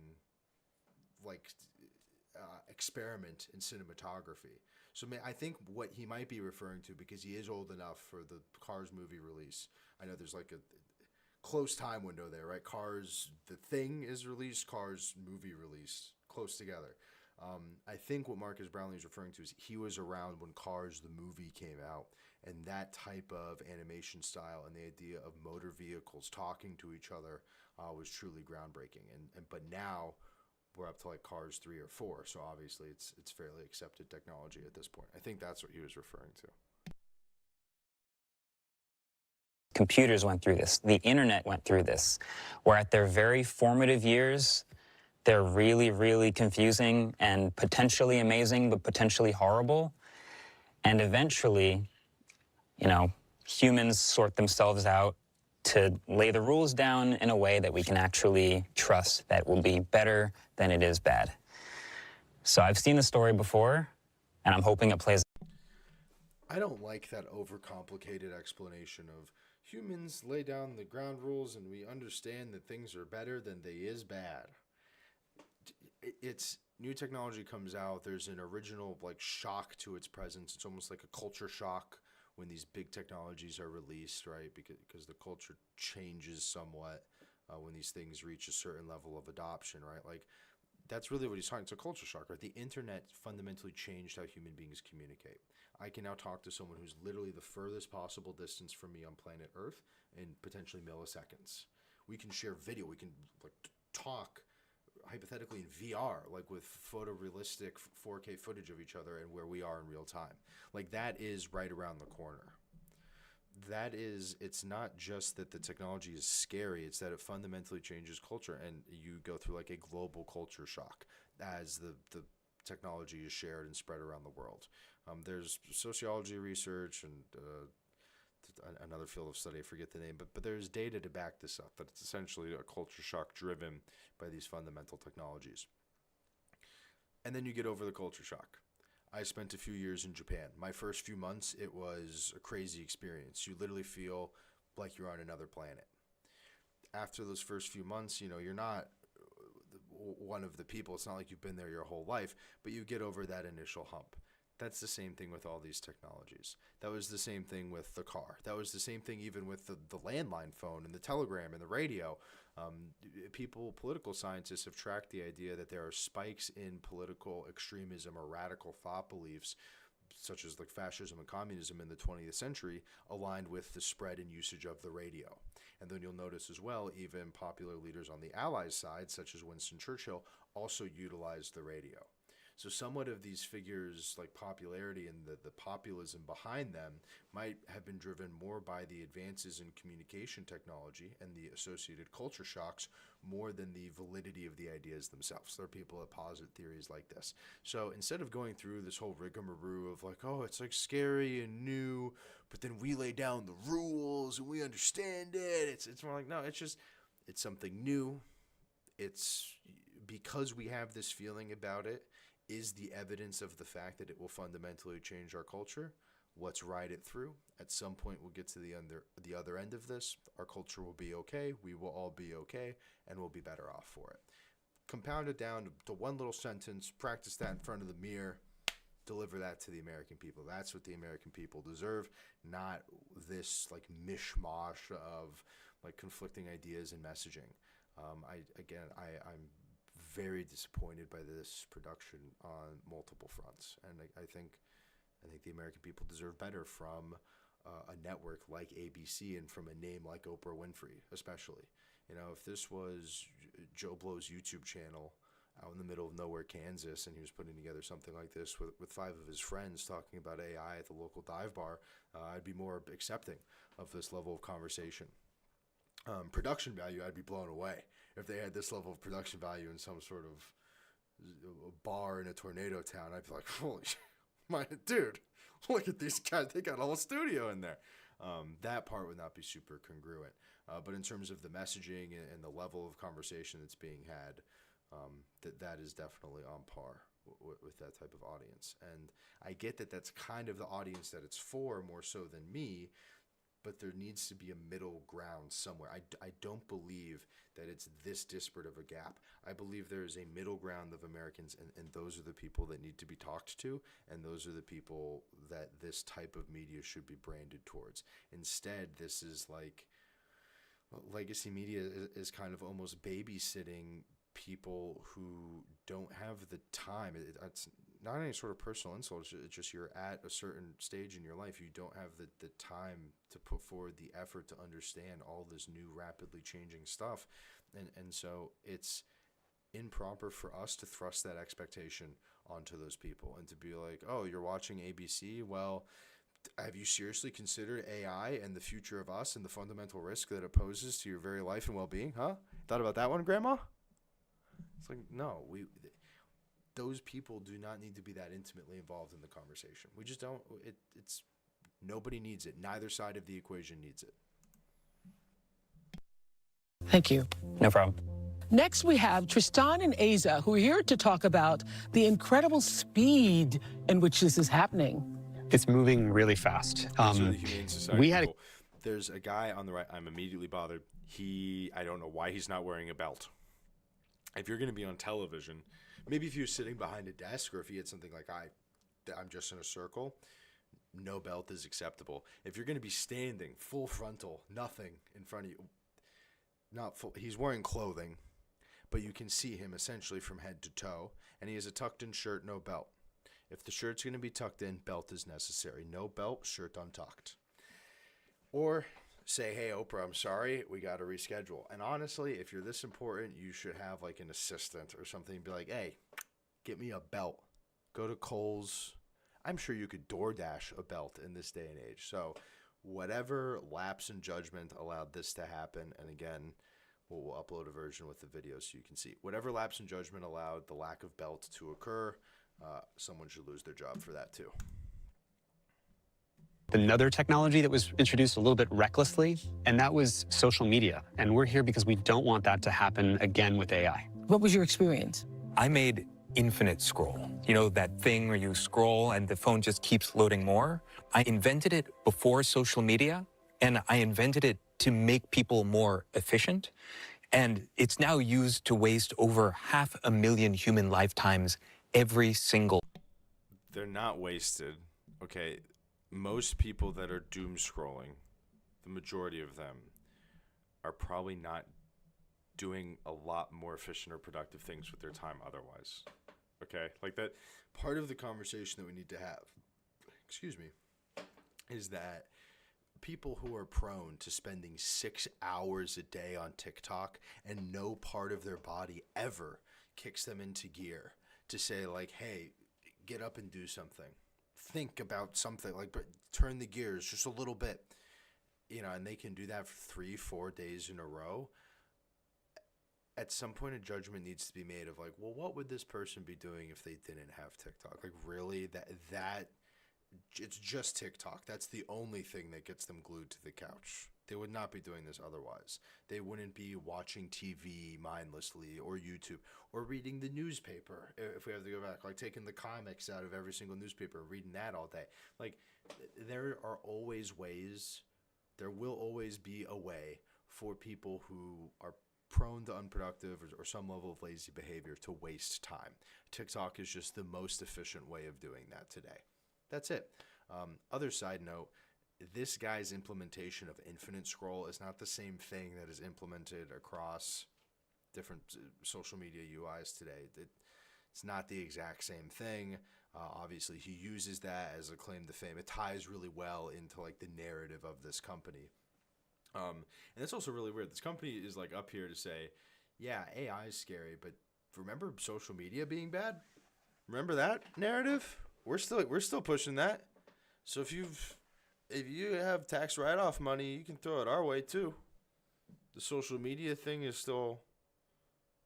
experiment in cinematography. So I think what he might be referring to, because he is old enough for the Cars movie release, I know there's like a close time window there, right? Cars the thing is released, Cars movie release, close together. I think what Marcus Brownlee is referring to is he was around when Cars the movie came out, and that type of animation style and the idea of motor vehicles talking to each other was truly groundbreaking. But now we're up to like Cars 3 or 4, so obviously it's fairly accepted technology at this point. I think that's what he was referring to. Computers went through this. The internet went through this, where at their very formative years, they're really, really confusing and potentially amazing, but potentially horrible. And eventually, you know, humans sort themselves out to lay the rules down in a way that we can actually trust that will be better than it is bad. So I've seen the story before, and I'm hoping it plays. I don't like that overcomplicated explanation of humans lay down the ground rules and we understand that things are better than they is bad. It's new technology comes out, there's an original like shock to its presence. It's almost like a culture shock when these big technologies are released, right? Because the culture changes somewhat when these things reach a certain level of adoption, right? Like that's really what he's talking. It's a culture shock, right? The internet fundamentally changed how human beings communicate. I can now talk to someone who's literally the furthest possible distance from me on planet Earth in potentially milliseconds. We can share video. We can like talk hypothetically in VR, like with photorealistic 4K footage of each other and where we are in real time. Like that is right around the corner. That is, it's not just that the technology is scary, it's that it fundamentally changes culture and you go through like a global culture shock as the technology is shared and spread around the world. There's sociology research and another field of study, I forget the name, but there's data to back this up, that it's essentially a culture shock driven by these fundamental technologies. And then you get over the culture shock. I spent a few years in Japan. My first few months, it was a crazy experience. You literally feel like you're on another planet. After those first few months, you know, you're not one of the people. It's not like you've been there your whole life, but you get over that initial hump. That's the same thing with all these technologies. That was the same thing with the car. That was the same thing even with the landline phone and the telegram and the radio. Political scientists have tracked the idea that there are spikes in political extremism or radical thought beliefs, such as like fascism and communism in the 20th century, aligned with the spread and usage of the radio. And then you'll notice as well, even popular leaders on the Allies side, such as Winston Churchill, also utilized the radio. So somewhat of these figures, like popularity and the populism behind them, might have been driven more by the advances in communication technology and the associated culture shocks more than the validity of the ideas themselves. There are people that posit theories like this. So instead of going through this whole rigmarole of like, oh, it's like scary and new, but then we lay down the rules and we understand it, it's more like, no, it's something new. It's because we have this feeling about it, is the evidence of the fact that it will fundamentally change our culture. Let's ride it through. At some point, we'll get to the other end of this. Our culture will be okay. We will all be okay, and we'll be better off for it. Compound it down to one little sentence. Practice that in front of the mirror. Deliver that to the American people. That's what the American people deserve, not this like mishmash of like conflicting ideas and messaging. I'm very disappointed by this production on multiple fronts, and I think the American people deserve better from a network like ABC and from a name like Oprah Winfrey, especially. You know, if this was Joe Blow's YouTube channel out in the middle of nowhere, Kansas, and he was putting together something like this with 5 of his friends talking about AI at the local dive bar, I'd be more accepting of this level of conversation. Production value, I'd be blown away if they had this level of production value in some sort of a bar in a tornado town. I'd be like, holy shit, dude, look at these guys. They got a whole studio in there. That part would not be super congruent. But in terms of the messaging and the level of conversation that's being had, that is definitely on par with that type of audience. And I get that that's kind of the audience that it's for more so than me, but there needs to be a middle ground somewhere. I don't believe that it's this disparate of a gap. I believe there is a middle ground of Americans, and those are the people that need to be talked to, and those are the people that this type of media should be branded towards. Instead, this is like, legacy media is kind of almost babysitting people who don't have the time. It's not any sort of personal insult. It's just you're at a certain stage in your life. You don't have the time to put forward the effort to understand all this new, rapidly changing stuff. And so it's improper for us to thrust that expectation onto those people and to be like, oh, you're watching ABC? Well, have you seriously considered AI and the future of us and the fundamental risk that it poses to your very life and well-being? Huh? Thought about that one, Grandma? It's like, no, those people do not need to be that intimately involved in the conversation. We just don't. It's nobody needs it. Neither side of the equation needs it. Thank you. No problem. Next, we have Tristan and Aza, who are here to talk about the incredible speed in which this is happening. It's moving really fast. These are the Humane Society we had people. There's a guy on the right. I'm immediately bothered. I don't know why he's not wearing a belt. If you're going to be on television, maybe if you're sitting behind a desk, or if you had something like I'm just in a circle, no belt is acceptable. If you're going to be standing full frontal, nothing in front of you, not full, he's wearing clothing, but you can see him essentially from head to toe, and he has a tucked-in shirt, no belt. If the shirt's going to be tucked in, belt is necessary. No belt, shirt untucked. Or say, hey, Oprah, I'm sorry, we got to reschedule. And honestly, if you're this important, you should have like an assistant or something. Be like, hey, get me a belt. Go to Kohl's. I'm sure you could DoorDash a belt in this day and age. So whatever lapse in judgment allowed this to happen, and again, we'll upload a version with the video so you can see. Whatever lapse in judgment allowed the lack of belt to occur, someone should lose their job for that too. another technology that was introduced a little bit recklessly, and that was social media. And we're here because we don't want that to happen again with AI. What was your experience? I made infinite scroll. You know, that thing where you scroll and the phone just keeps loading more? I invented it before social media, and I invented it to make people more efficient. And it's now used to waste over 500,000 human lifetimes every single. They're not wasted. Okay, most people that are doom scrolling, the majority of them, are probably not doing a lot more efficient or productive things with their time otherwise. Okay, like that. Part of the conversation that we need to have, excuse me, is that people who are prone to spending 6 hours a day on TikTok and no part of their body ever kicks them into gear to say like, hey, get up and do something. Think about something, like, but turn the gears just a little bit, you know, and they can do that for 3-4 days in a row. At some point, a judgment needs to be made of like, well, what would this person be doing if they didn't have TikTok? Like, really, that it's just TikTok. That's the only thing that gets them glued to the couch. They would not be doing this otherwise. They wouldn't be watching TV mindlessly or YouTube or reading the newspaper. If we have to go back, like taking the comics out of every single newspaper, reading that all day. Like, there are always ways, there will always be a way for people who are prone to unproductive or some level of lazy behavior to waste time. TikTok is just the most efficient way of doing that today. That's it. Other side note, this guy's implementation of infinite scroll is not the same thing that is implemented across different social media UIs today. It's not the exact same thing. Obviously, he uses that as a claim to fame. It ties really well into like the narrative of this company. And it's also really weird. This company is like up here to say, yeah, AI is scary, but remember social media being bad? Remember that narrative? We're still pushing that. So if you have tax write-off money, you can throw it our way too. The social media thing is still,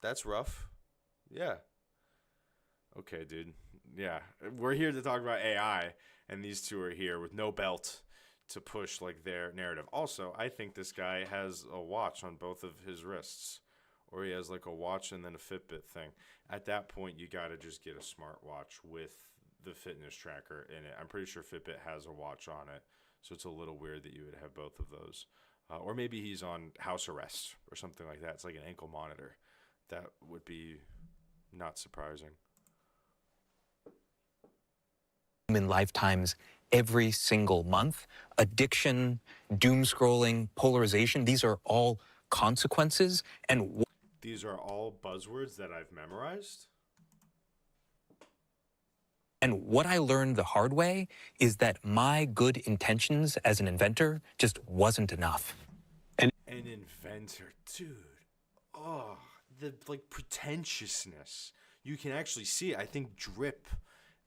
that's rough. Yeah. Okay, dude. Yeah. We're here to talk about AI, and these two are here with no belt to push like their narrative. Also, I think this guy has a watch on both of his wrists, or he has like a watch and then a Fitbit thing. At that point, you got to just get a smartwatch with the fitness tracker in it. I'm pretty sure Fitbit has a watch on it, so it's a little weird that you would have both of those. Or maybe he's on house arrest or something like that. It's like an ankle monitor. That would be not surprising. Human lifetimes every single month. Addiction, doom scrolling, polarization, these are all consequences. And these are all buzzwords that I've memorized. And what I learned the hard way is that my good intentions as an inventor just wasn't enough. An inventor, dude. Oh, the like pretentiousness. You can actually see it, I think, drip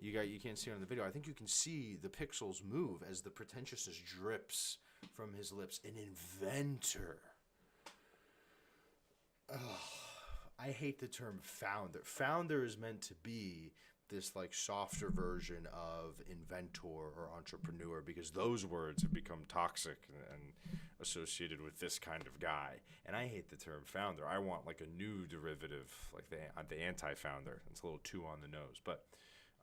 You can't see it on the video. I think you can see the pixels move as the pretentiousness drips from his lips. An inventor. Ugh. I hate the term founder. Founder is meant to be this like softer version of inventor or entrepreneur, because those words have become toxic and associated with this kind of guy. And I hate the term founder. I want like a new derivative, like the anti-founder. It's a little too on the nose, but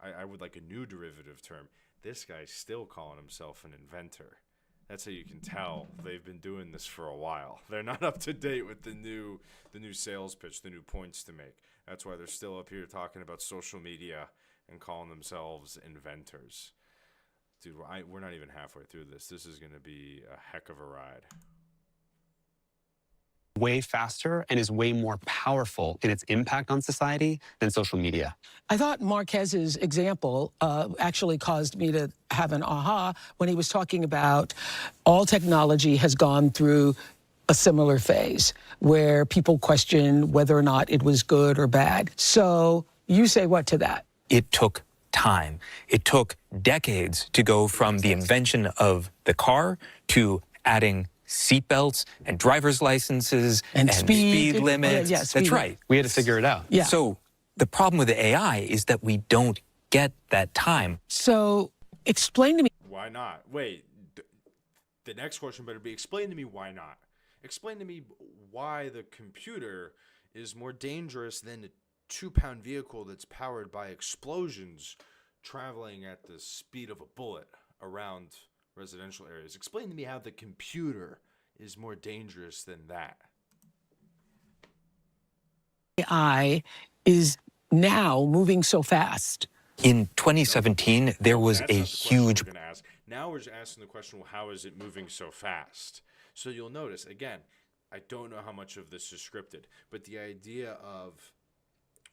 I would like a new derivative term. This guy's still calling himself an inventor. That's how you can tell they've been doing this for a while. They're not up to date with the new sales pitch, the new points to make. That's why they're still up here talking about social media and calling themselves inventors. Dude, we're not even halfway through this. This is going to be a heck of a ride. Way faster and is way more powerful in its impact on society than social media. I thought Marquez's example actually caused me to have an aha when he was talking about all technology has gone through a similar phase where people question whether or not it was good or bad. So you say what to that? It took time. It took decades to go from the invention of the car to adding seatbelts and driver's licenses and speed limits. That's right. We had to figure it out. Yeah. So the problem with the AI is that we don't get that time. So explain to me. Why not? Wait, the next question better be, explain to me why not. Explain to me why the computer is more dangerous than a 2-pound vehicle that's powered by explosions traveling at the speed of a bullet around residential areas. Explain to me how the computer is more dangerous than that. AI is now moving so fast. In 2017, there was a huge... Now we're asking the question, well, how is it moving so fast? So you'll notice, again, I don't know how much of this is scripted, but the idea of,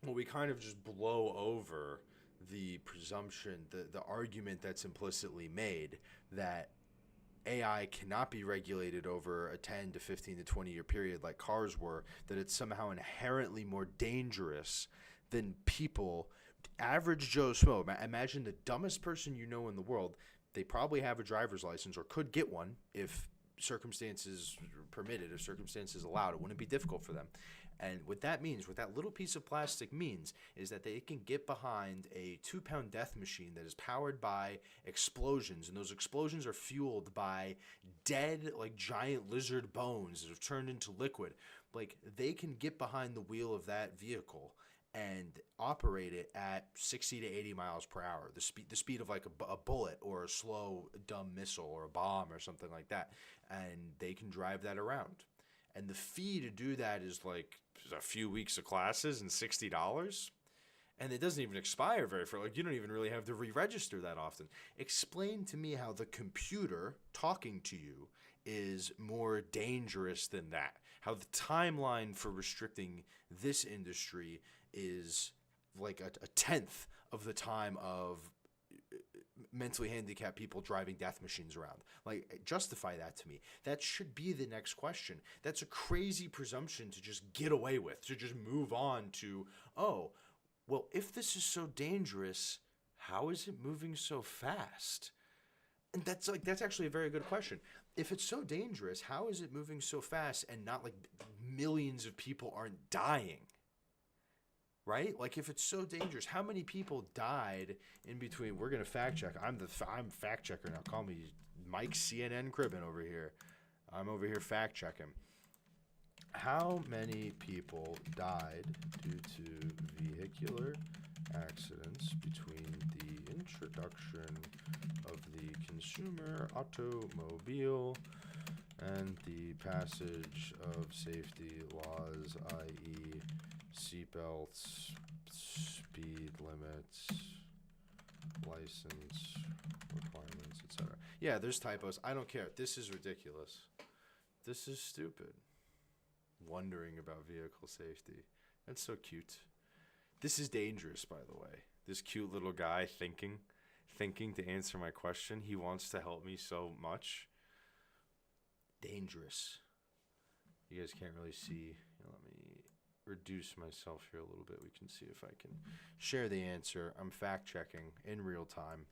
well, we kind of just blow over the presumption, the argument that's implicitly made that AI cannot be regulated over a 10 to 15 to 20 year period like cars were, that it's somehow inherently more dangerous than people. Average Joe Schmo, imagine the dumbest person you know in the world. They probably have a driver's license or could get one if circumstances permitted, if circumstances allowed. It wouldn't be difficult for them. And what that means, what that little piece of plastic means, is that they can get behind a 2-pound death machine that is powered by explosions, and those explosions are fueled by dead, like giant lizard bones that have turned into liquid. Like, they can get behind the wheel of that vehicle and operate it at 60 to 80 miles per hour, the speed of like a bullet or a slow, dumb missile or a bomb or something like that. And they can drive that around. And the fee to do that is like a few weeks of classes and $60. And it doesn't even expire very far. Like, you don't even really have to re-register that often. Explain to me how the computer talking to you is more dangerous than that. How the timeline for restricting this industry is like a tenth of the time of mentally handicapped people driving death machines around. Like, justify that to me. That should be the next question. That's a crazy presumption to just get away with, to just move on to, oh, well, if this is so dangerous, how is it moving so fast? And that's actually a very good question. If it's so dangerous, how is it moving so fast and not like millions of people aren't dying? Right? Like, if it's so dangerous, how many people died in between? We're going to fact check. I'm fact checker now. Call me Mike CNN Cribbin over here. I'm over here fact checking. How many people died due to vehicular accidents between the introduction of the consumer automobile and the passage of safety laws, i.e., seatbelts, speed limits, license requirements, etc. Yeah, there's typos. I don't care. This is ridiculous. This is stupid. Wondering about vehicle safety. That's so cute. This is dangerous, by the way. This cute little guy thinking to answer my question. He wants to help me so much. Dangerous. You guys can't really see. Let me reduce myself here a little bit, we can see if I can share the answer. I'm fact checking in real time.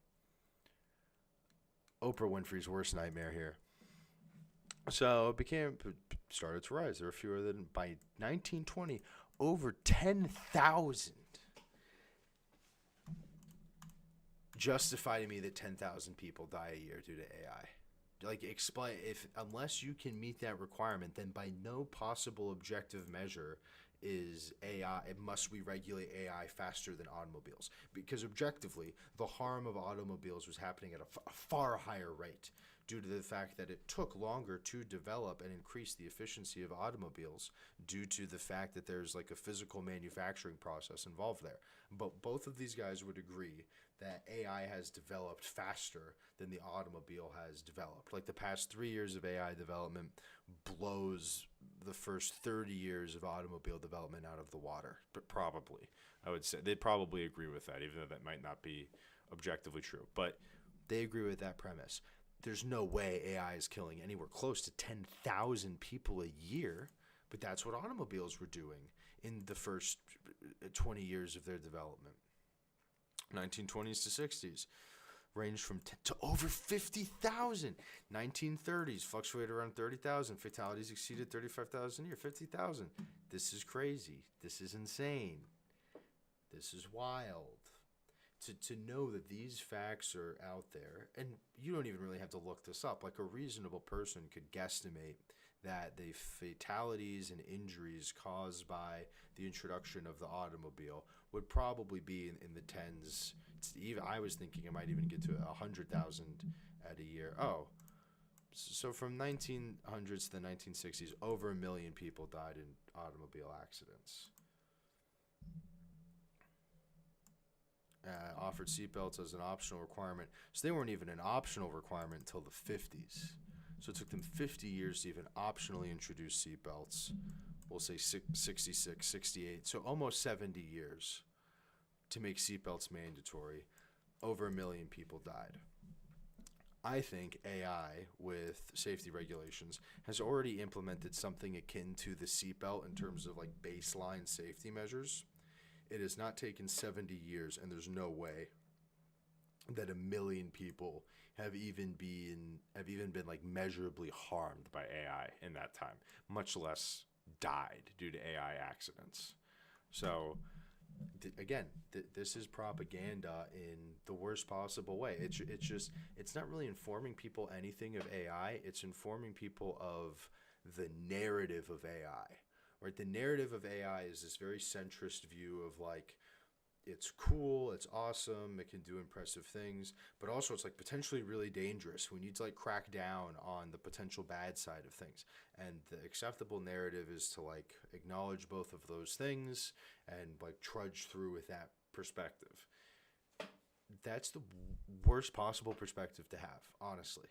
Oprah Winfrey's worst nightmare here. So it started to rise. There were fewer than, by 1920, over 10,000. Justify to me that 10,000 people die a year due to AI. Like, explain, unless you can meet that requirement, then by no possible objective measure is AI, must we regulate AI faster than automobiles? Because objectively, the harm of automobiles was happening at a far higher rate due to the fact that it took longer to develop and increase the efficiency of automobiles due to the fact that there's like a physical manufacturing process involved there. But both of these guys would agree that AI has developed faster than the automobile has developed. Like, the past 3 years of AI development blows the first 30 years of automobile development out of the water. But probably, I would say they'd probably agree with that, even though that might not be objectively true. But they agree with that premise. There's no way AI is killing anywhere close to 10,000 people a year, but that's what automobiles were doing in the first 20 years of their development. 1920s to 60s ranged from to over 50,000. 1930s fluctuated around 30,000. Fatalities exceeded 35,000 a year. 50,000. This is crazy. This is insane. This is wild. To know that these facts are out there, and you don't even really have to look this up. Like, a reasonable person could guesstimate that the fatalities and injuries caused by the introduction of the automobile would probably be in the tens. Even I was thinking it might even get to 100,000 at a year. Oh, so from 1900s to the 1960s, over 1 million people died in automobile accidents. Offered seatbelts as an optional requirement. So they weren't even an optional requirement until the 50s. So it took them 50 years to even optionally introduce seatbelts. We'll say 66, 68. So almost 70 years to make seatbelts mandatory. Over 1 million people died. I think AI, with safety regulations, has already implemented something akin to the seatbelt in terms of like baseline safety measures. It has not taken 70 years, and there's no way that 1 million people have even been like measurably harmed by AI in that time, much less died due to AI accidents. So again, this is propaganda in the worst possible way. It's not really informing people anything of AI. It's informing people of the narrative of AI. Right, the narrative of AI is this very centrist view of like, it's cool, it's awesome, it can do impressive things, but also it's like potentially really dangerous. We need to like crack down on the potential bad side of things. And the acceptable narrative is to like acknowledge both of those things and like trudge through with that perspective. That's the worst possible perspective to have, honestly.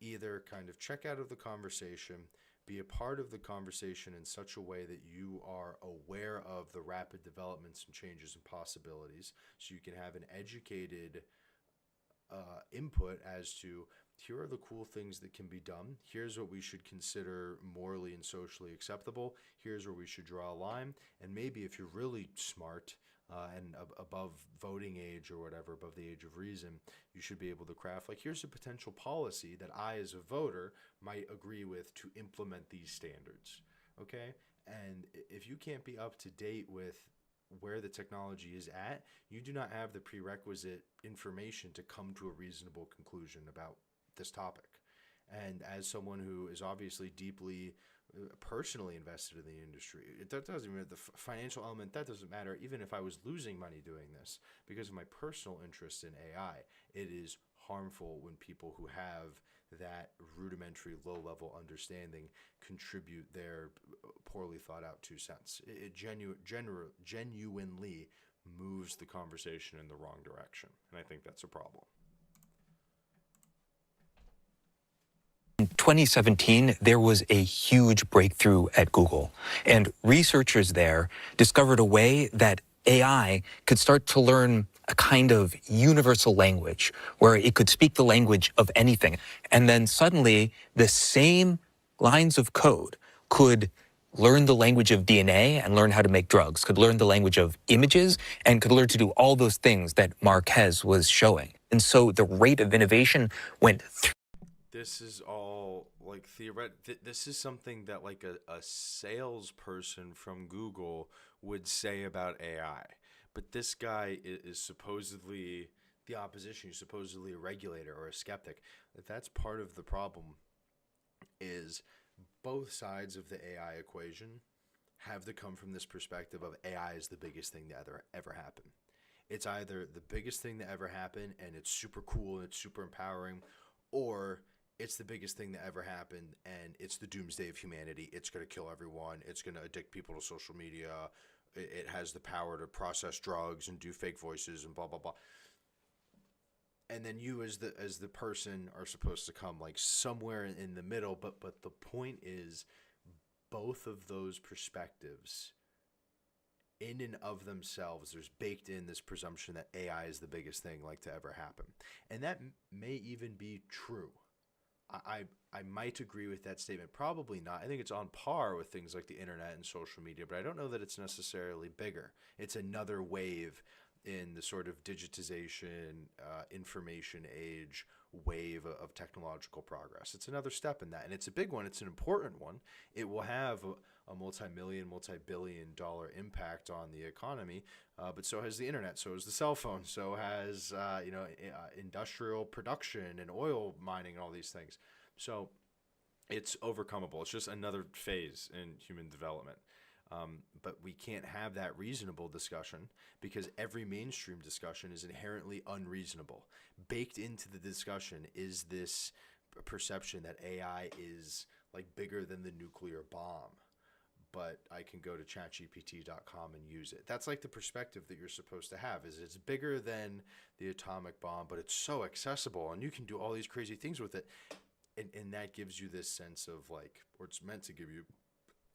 Either kind of check out of the conversation, be a part of the conversation in such a way that you are aware of the rapid developments and changes and possibilities, so you can have an educated input as to, here are the cool things that can be done, here's what we should consider morally and socially acceptable, here's where we should draw a line, and maybe if you're really smart and above voting age or whatever, above the age of reason, you should be able to craft, like, here's a potential policy that I as a voter might agree with to implement these standards, okay? And if you can't be up to date with where the technology is at, you do not have the prerequisite information to come to a reasonable conclusion about this topic. And as someone who is obviously deeply personally invested in the industry, that doesn't matter, the financial element, that doesn't matter, even if I was losing money doing this, because of my personal interest in AI, it is harmful when people who have that rudimentary low-level understanding contribute their poorly thought out 2 cents. It genuinely moves the conversation in the wrong direction, and I think that's a problem. In 2017, there was a huge breakthrough at Google, and researchers there discovered a way that AI could start to learn a kind of universal language where it could speak the language of anything. And then suddenly, the same lines of code could learn the language of DNA and learn how to make drugs, could learn the language of images, and could learn to do all those things that Marquez was showing. And so the rate of innovation went through. This is all like this is something that like a salesperson from Google would say about AI. But this guy is supposedly the opposition, he's supposedly a regulator or a skeptic. That's part of the problem, is both sides of the AI equation have to come from this perspective of AI is the biggest thing that ever happened. It's either the biggest thing that ever happened and it's super cool and it's super empowering, or it's the biggest thing that ever happened and it's the doomsday of humanity. It's going to kill everyone. It's going to addict people to social media. It has the power to process drugs and do fake voices and blah, blah, blah. And then you as the person are supposed to come like somewhere in the middle. But the point is, both of those perspectives in and of themselves, there's baked in this presumption that AI is the biggest thing like to ever happen. And that may even be true. I might agree with that statement. Probably not. I think it's on par with things like the internet and social media, but I don't know that it's necessarily bigger. It's another wave in the sort of digitization, information age wave of technological progress. It's another step in that, and it's a big one. It's an important one. It will have a multi-million, multi-billion-dollar impact on the economy, but so has the internet, so has the cell phone, so has industrial production and oil mining and all these things. So it's overcomable. It's just another phase in human development. But we can't have that reasonable discussion because every mainstream discussion is inherently unreasonable. Baked into the discussion is this perception that AI is like bigger than the nuclear bomb, but I can go to chatgpt.com and use it. That's like the perspective that you're supposed to have, is it's bigger than the atomic bomb, but it's so accessible and you can do all these crazy things with it. And that gives you this sense of like, or it's meant to give you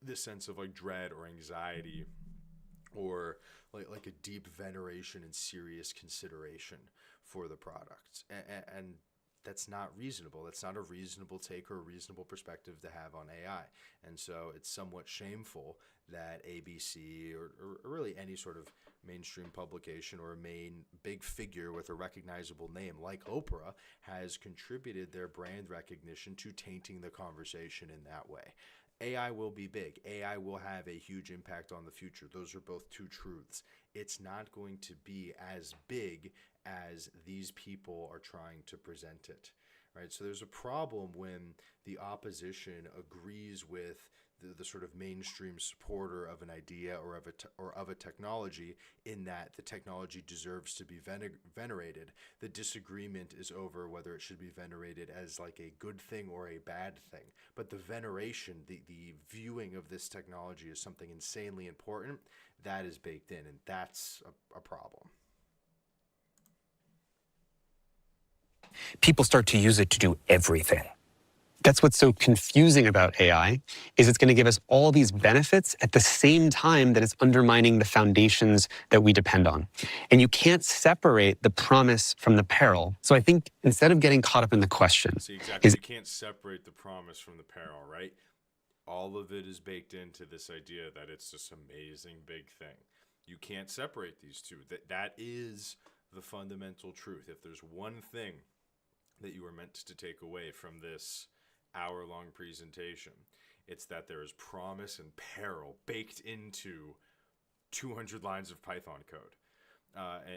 this sense of like dread or anxiety or like a deep veneration and serious consideration for the product. And that's not reasonable. That's not a reasonable take or a reasonable perspective to have on AI. And so it's somewhat shameful that ABC or really any sort of mainstream publication or a main big figure with a recognizable name like Oprah has contributed their brand recognition to tainting the conversation in that way. AI will be big. AI will have a huge impact on the future. Those are both two truths. It's not going to be as big as these people are trying to present it, right? So there's a problem when the opposition agrees with the sort of mainstream supporter of an idea or of a technology, in that the technology deserves to be venerated. The disagreement is over whether it should be venerated as like a good thing or a bad thing. But the veneration, the viewing of this technology as something insanely important, that is baked in, and that's a problem. People start to use it to do everything. That's what's so confusing about AI, is it's going to give us all these benefits at the same time that it's undermining the foundations that we depend on. And you can't separate the promise from the peril. So I think instead of getting caught up in the question, See, exactly. You can't separate the promise from the peril, right? All of it is baked into this idea that it's this amazing big thing. You can't separate these two. That is the fundamental truth. If there's one thing that you are meant to take away from this hour-long presentation, it's that there is promise and peril baked into 200 lines of Python code.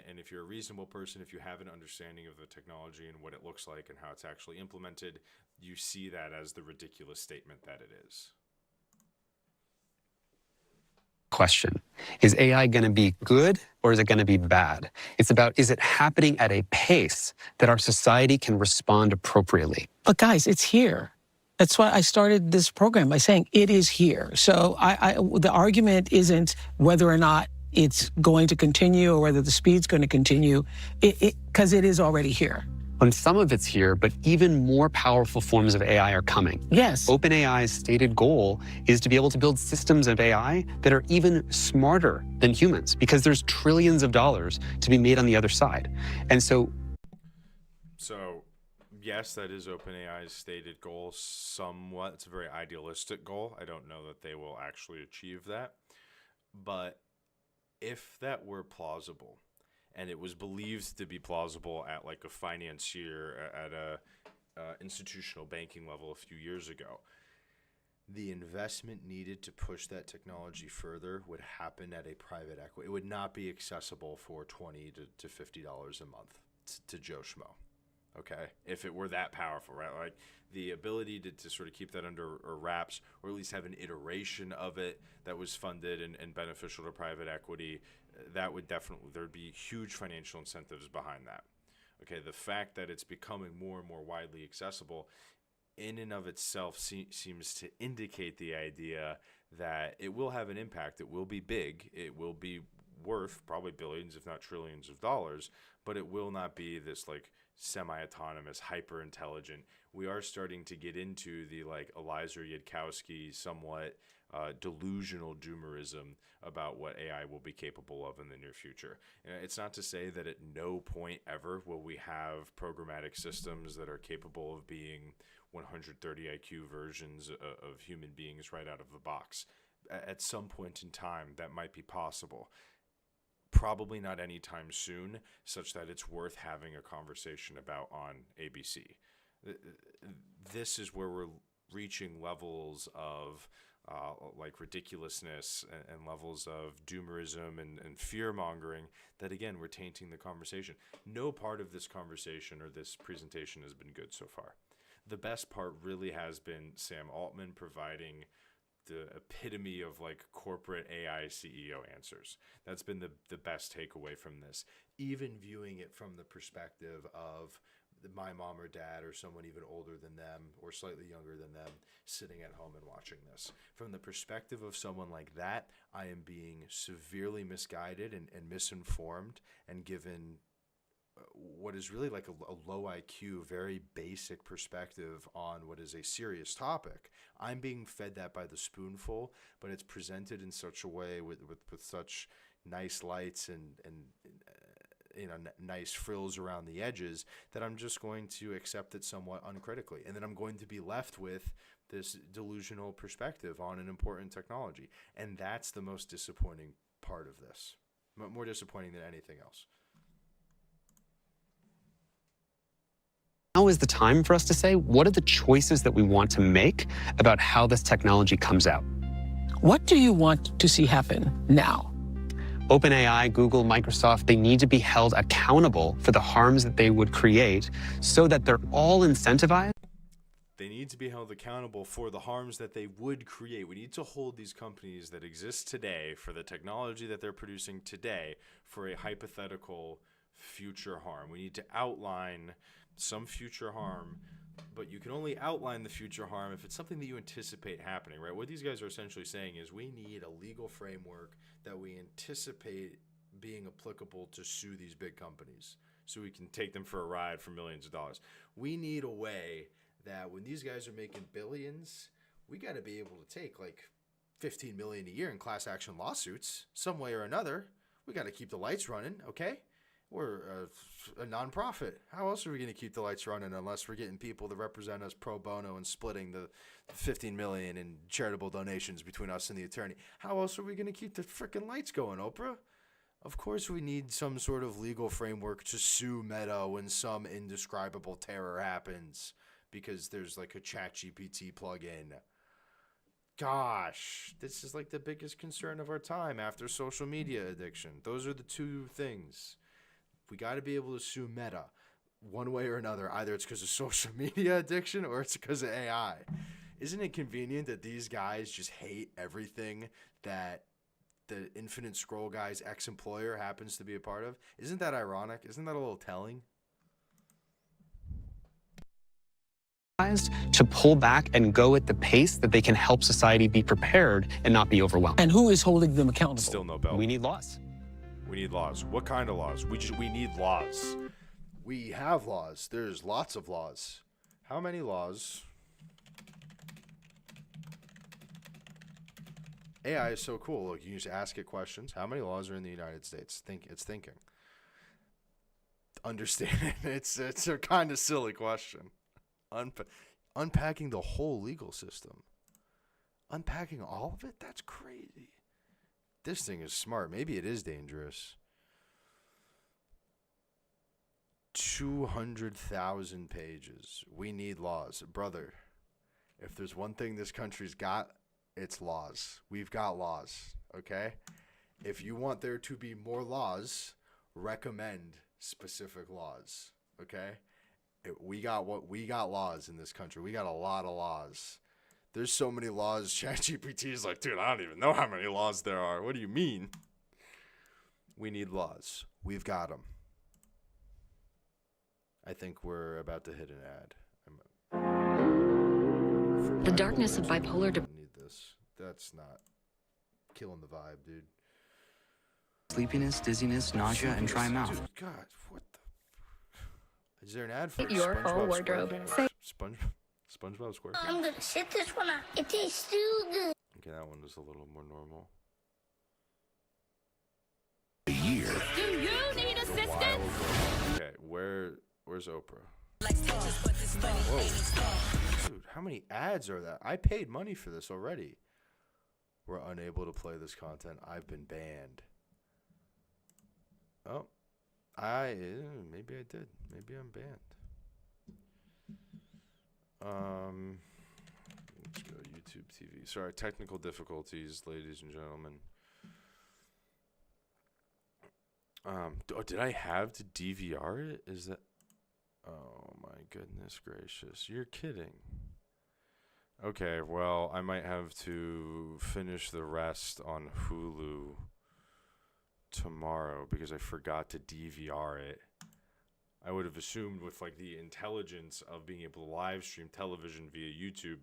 And if you're a reasonable person, if you have an understanding of the technology and what it looks like and how it's actually implemented, you see that as the ridiculous statement that it is. Question. Is AI going to be good or is it going to be bad? It's about, is it happening at a pace that our society can respond appropriately? But guys, it's here. That's why I started this program by saying it is here. So the argument isn't whether or not it's going to continue or whether the speed's going to continue, because it is already here. And some of it's here, but even more powerful forms of AI are coming. Yes. OpenAI's stated goal is to be able to build systems of AI that are even smarter than humans, because there's trillions of dollars to be made on the other side. And so yes, that is OpenAI's stated goal somewhat. It's a very idealistic goal. I don't know that they will actually achieve that. But if that were plausible, and it was believed to be plausible at like a financier at a institutional banking level a few years ago, the investment needed to push that technology further would happen at a private equity. It would not be accessible for $20 to $50 a month to Joe Schmo. Okay, if it were that powerful, right? Like the ability to sort of keep that under wraps, or at least have an iteration of it that was funded and beneficial to private equity, that would definitely, there'd be huge financial incentives behind that. Okay, the fact that it's becoming more and more widely accessible in and of itself seems to indicate the idea that it will have an impact. It will be big. It will be worth probably billions, if not trillions of dollars, but it will not be this like semi-autonomous, hyper-intelligent. We are starting to get into the like Eliezer Yudkowsky somewhat delusional doomerism about what AI will be capable of in the near future. It's not to say that at no point ever will we have programmatic systems that are capable of being 130 IQ versions of human beings right out of the box. At some point in time, that might be possible. Probably not anytime soon, such that it's worth having a conversation about on ABC. This is where we're reaching levels of like ridiculousness and levels of doomerism and fear-mongering that, again, we're tainting the conversation. No part of this conversation or this presentation has been good so far. The best part really has been Sam Altman providing the epitome of like corporate AI CEO answers. That's been the best takeaway from this. Even viewing it from the perspective of my mom or dad or someone even older than them or slightly younger than them sitting at home and watching this. From the perspective of someone like that, I am being severely misguided and misinformed and given what is really like a low IQ, very basic perspective on what is a serious topic. I'm being fed that by the spoonful, but it's presented in such a way with such nice lights and nice frills around the edges that I'm just going to accept it somewhat uncritically. And then I'm going to be left with this delusional perspective on an important technology. And that's the most disappointing part of this. More disappointing than anything else. Now is the time for us to say, what are the choices that we want to make about how this technology comes out? What do you want to see happen now? OpenAI, Google, Microsoft, they need to be held accountable for the harms that they would create so that they're all incentivized. They need to be held accountable for the harms that they would create. We need to hold these companies that exist today for the technology that they're producing today for a hypothetical future harm. We need to outline some future harm, but you can only outline the future harm if it's something that you anticipate happening, right? What these guys are essentially saying is we need a legal framework that we anticipate being applicable to sue these big companies so we can take them for a ride for millions of dollars. We need a way that when these guys are making billions, we got to be able to take like 15 million a year in class action lawsuits some way or another. We got to keep the lights running, okay? We're a nonprofit. How else are we going to keep the lights running unless we're getting people to represent us pro bono and splitting the 15 million in charitable donations between us and the attorney? How else are we going to keep the freaking lights going, Oprah? Of course we need some sort of legal framework to sue Meta when some indescribable terror happens because there's like a ChatGPT plugin. Gosh, this is like the biggest concern of our time after social media addiction. Those are the two things. We got to be able to sue Meta one way or another. Either it's because of social media addiction or it's because of AI. Isn't it convenient that these guys just hate everything that the Infinite Scroll guy's ex-employer happens to be a part of? Isn't that ironic? Isn't that a little telling? To pull back and go at the pace that they can help society be prepared and not be overwhelmed. And who is holding them accountable? Still no bell. We need laws. We need laws. What kind of laws? We need laws. We have laws. There's lots of laws. How many laws? AI is so cool. Look, you can just ask it questions. How many laws are in the United States? It's thinking. understand it. It's a kind of silly question. Unpacking the whole legal system. Unpacking all of it? That's crazy. This thing is smart. Maybe it is dangerous. 200,000 pages. We need laws. Brother, if there's one thing this country's got, it's laws. We've got laws, okay? If you want there to be more laws, recommend specific laws, okay? We got laws in this country. We got a lot of laws. There's so many laws. ChatGPT is like, dude, I don't even know how many laws there are. What do you mean? We need laws. We've got them. I think we're about to hit an ad. The darkness of bipolar depression. Need this. That's not killing the vibe, dude. Sleepiness, dizziness, nausea, and dry mouth. Dude, God, what the? Is there an ad for Your whole SpongeBob wardrobe. SquarePants? SpongeBob SquarePants? I'm gonna sit this one out. It tastes so good. Okay, that one is a little more normal. A year. Do you need assistance? Okay, where's Oprah? Whoa. Dude, how many ads are that? I paid money for this already. We're unable to play this content. I've been banned. Oh, maybe I did. Maybe I'm banned. Let's go YouTube TV. Sorry, technical difficulties, ladies and gentlemen. Did I have to DVR it? Is that? Oh my goodness gracious! You're kidding. Okay, well, I might have to finish the rest on Hulu tomorrow because I forgot to DVR it. I would have assumed with like the intelligence of being able to live stream television via YouTube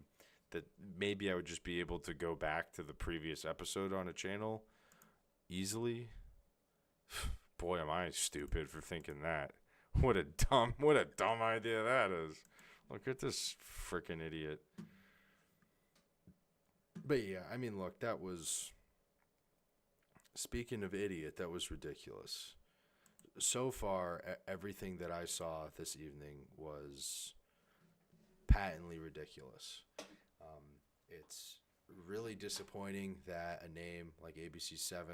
that maybe I would just be able to go back to the previous episode on a channel easily. Boy, am I stupid for thinking that. What a dumb idea that is. Look at this freaking idiot. But yeah, I mean, look, that was, speaking of idiot, that was ridiculous. So far, everything that I saw this evening was patently ridiculous. It's really disappointing that a name like ABC 7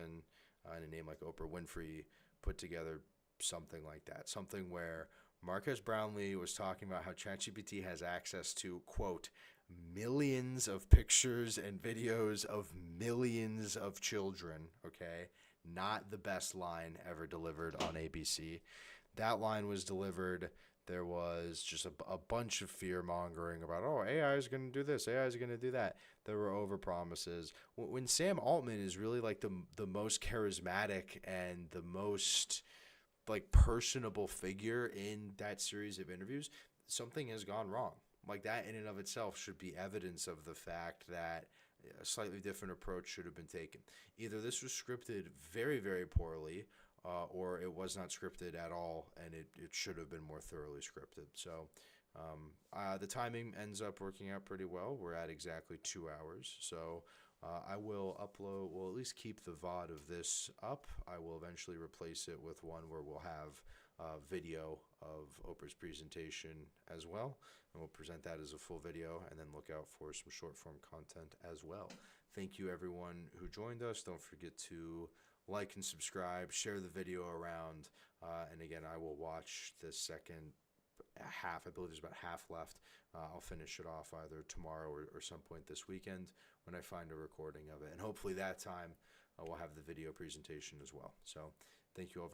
and a name like Oprah Winfrey put together something like that. Something where Marcus Brownlee was talking about how ChatGPT has access to, quote, millions of pictures and videos of millions of children, okay? Not the best line ever delivered on ABC. That line was delivered. There was just a bunch of fear-mongering about, oh, AI is going to do this, AI is going to do that. There were overpromises. When Sam Altman is really like the most charismatic and the most like personable figure in that series of interviews, something has gone wrong. Like that in and of itself should be evidence of the fact that a slightly different approach should have been taken. Either this was scripted very, very poorly, or it was not scripted at all, and it should have been more thoroughly scripted. So the timing ends up working out pretty well. We're at exactly 2 hours. So I will upload, we'll at least keep the VOD of this up. I will eventually replace it with one where we'll have video of Oprah's presentation as well. And we'll present that as a full video and then look out for some short form content as well. Thank you everyone who joined us. Don't forget to like and subscribe, share the video around. And again, I will watch the second half. I believe there's about half left. I'll finish it off either tomorrow or some point this weekend when I find a recording of it. And hopefully that time we'll have the video presentation as well. So thank you all.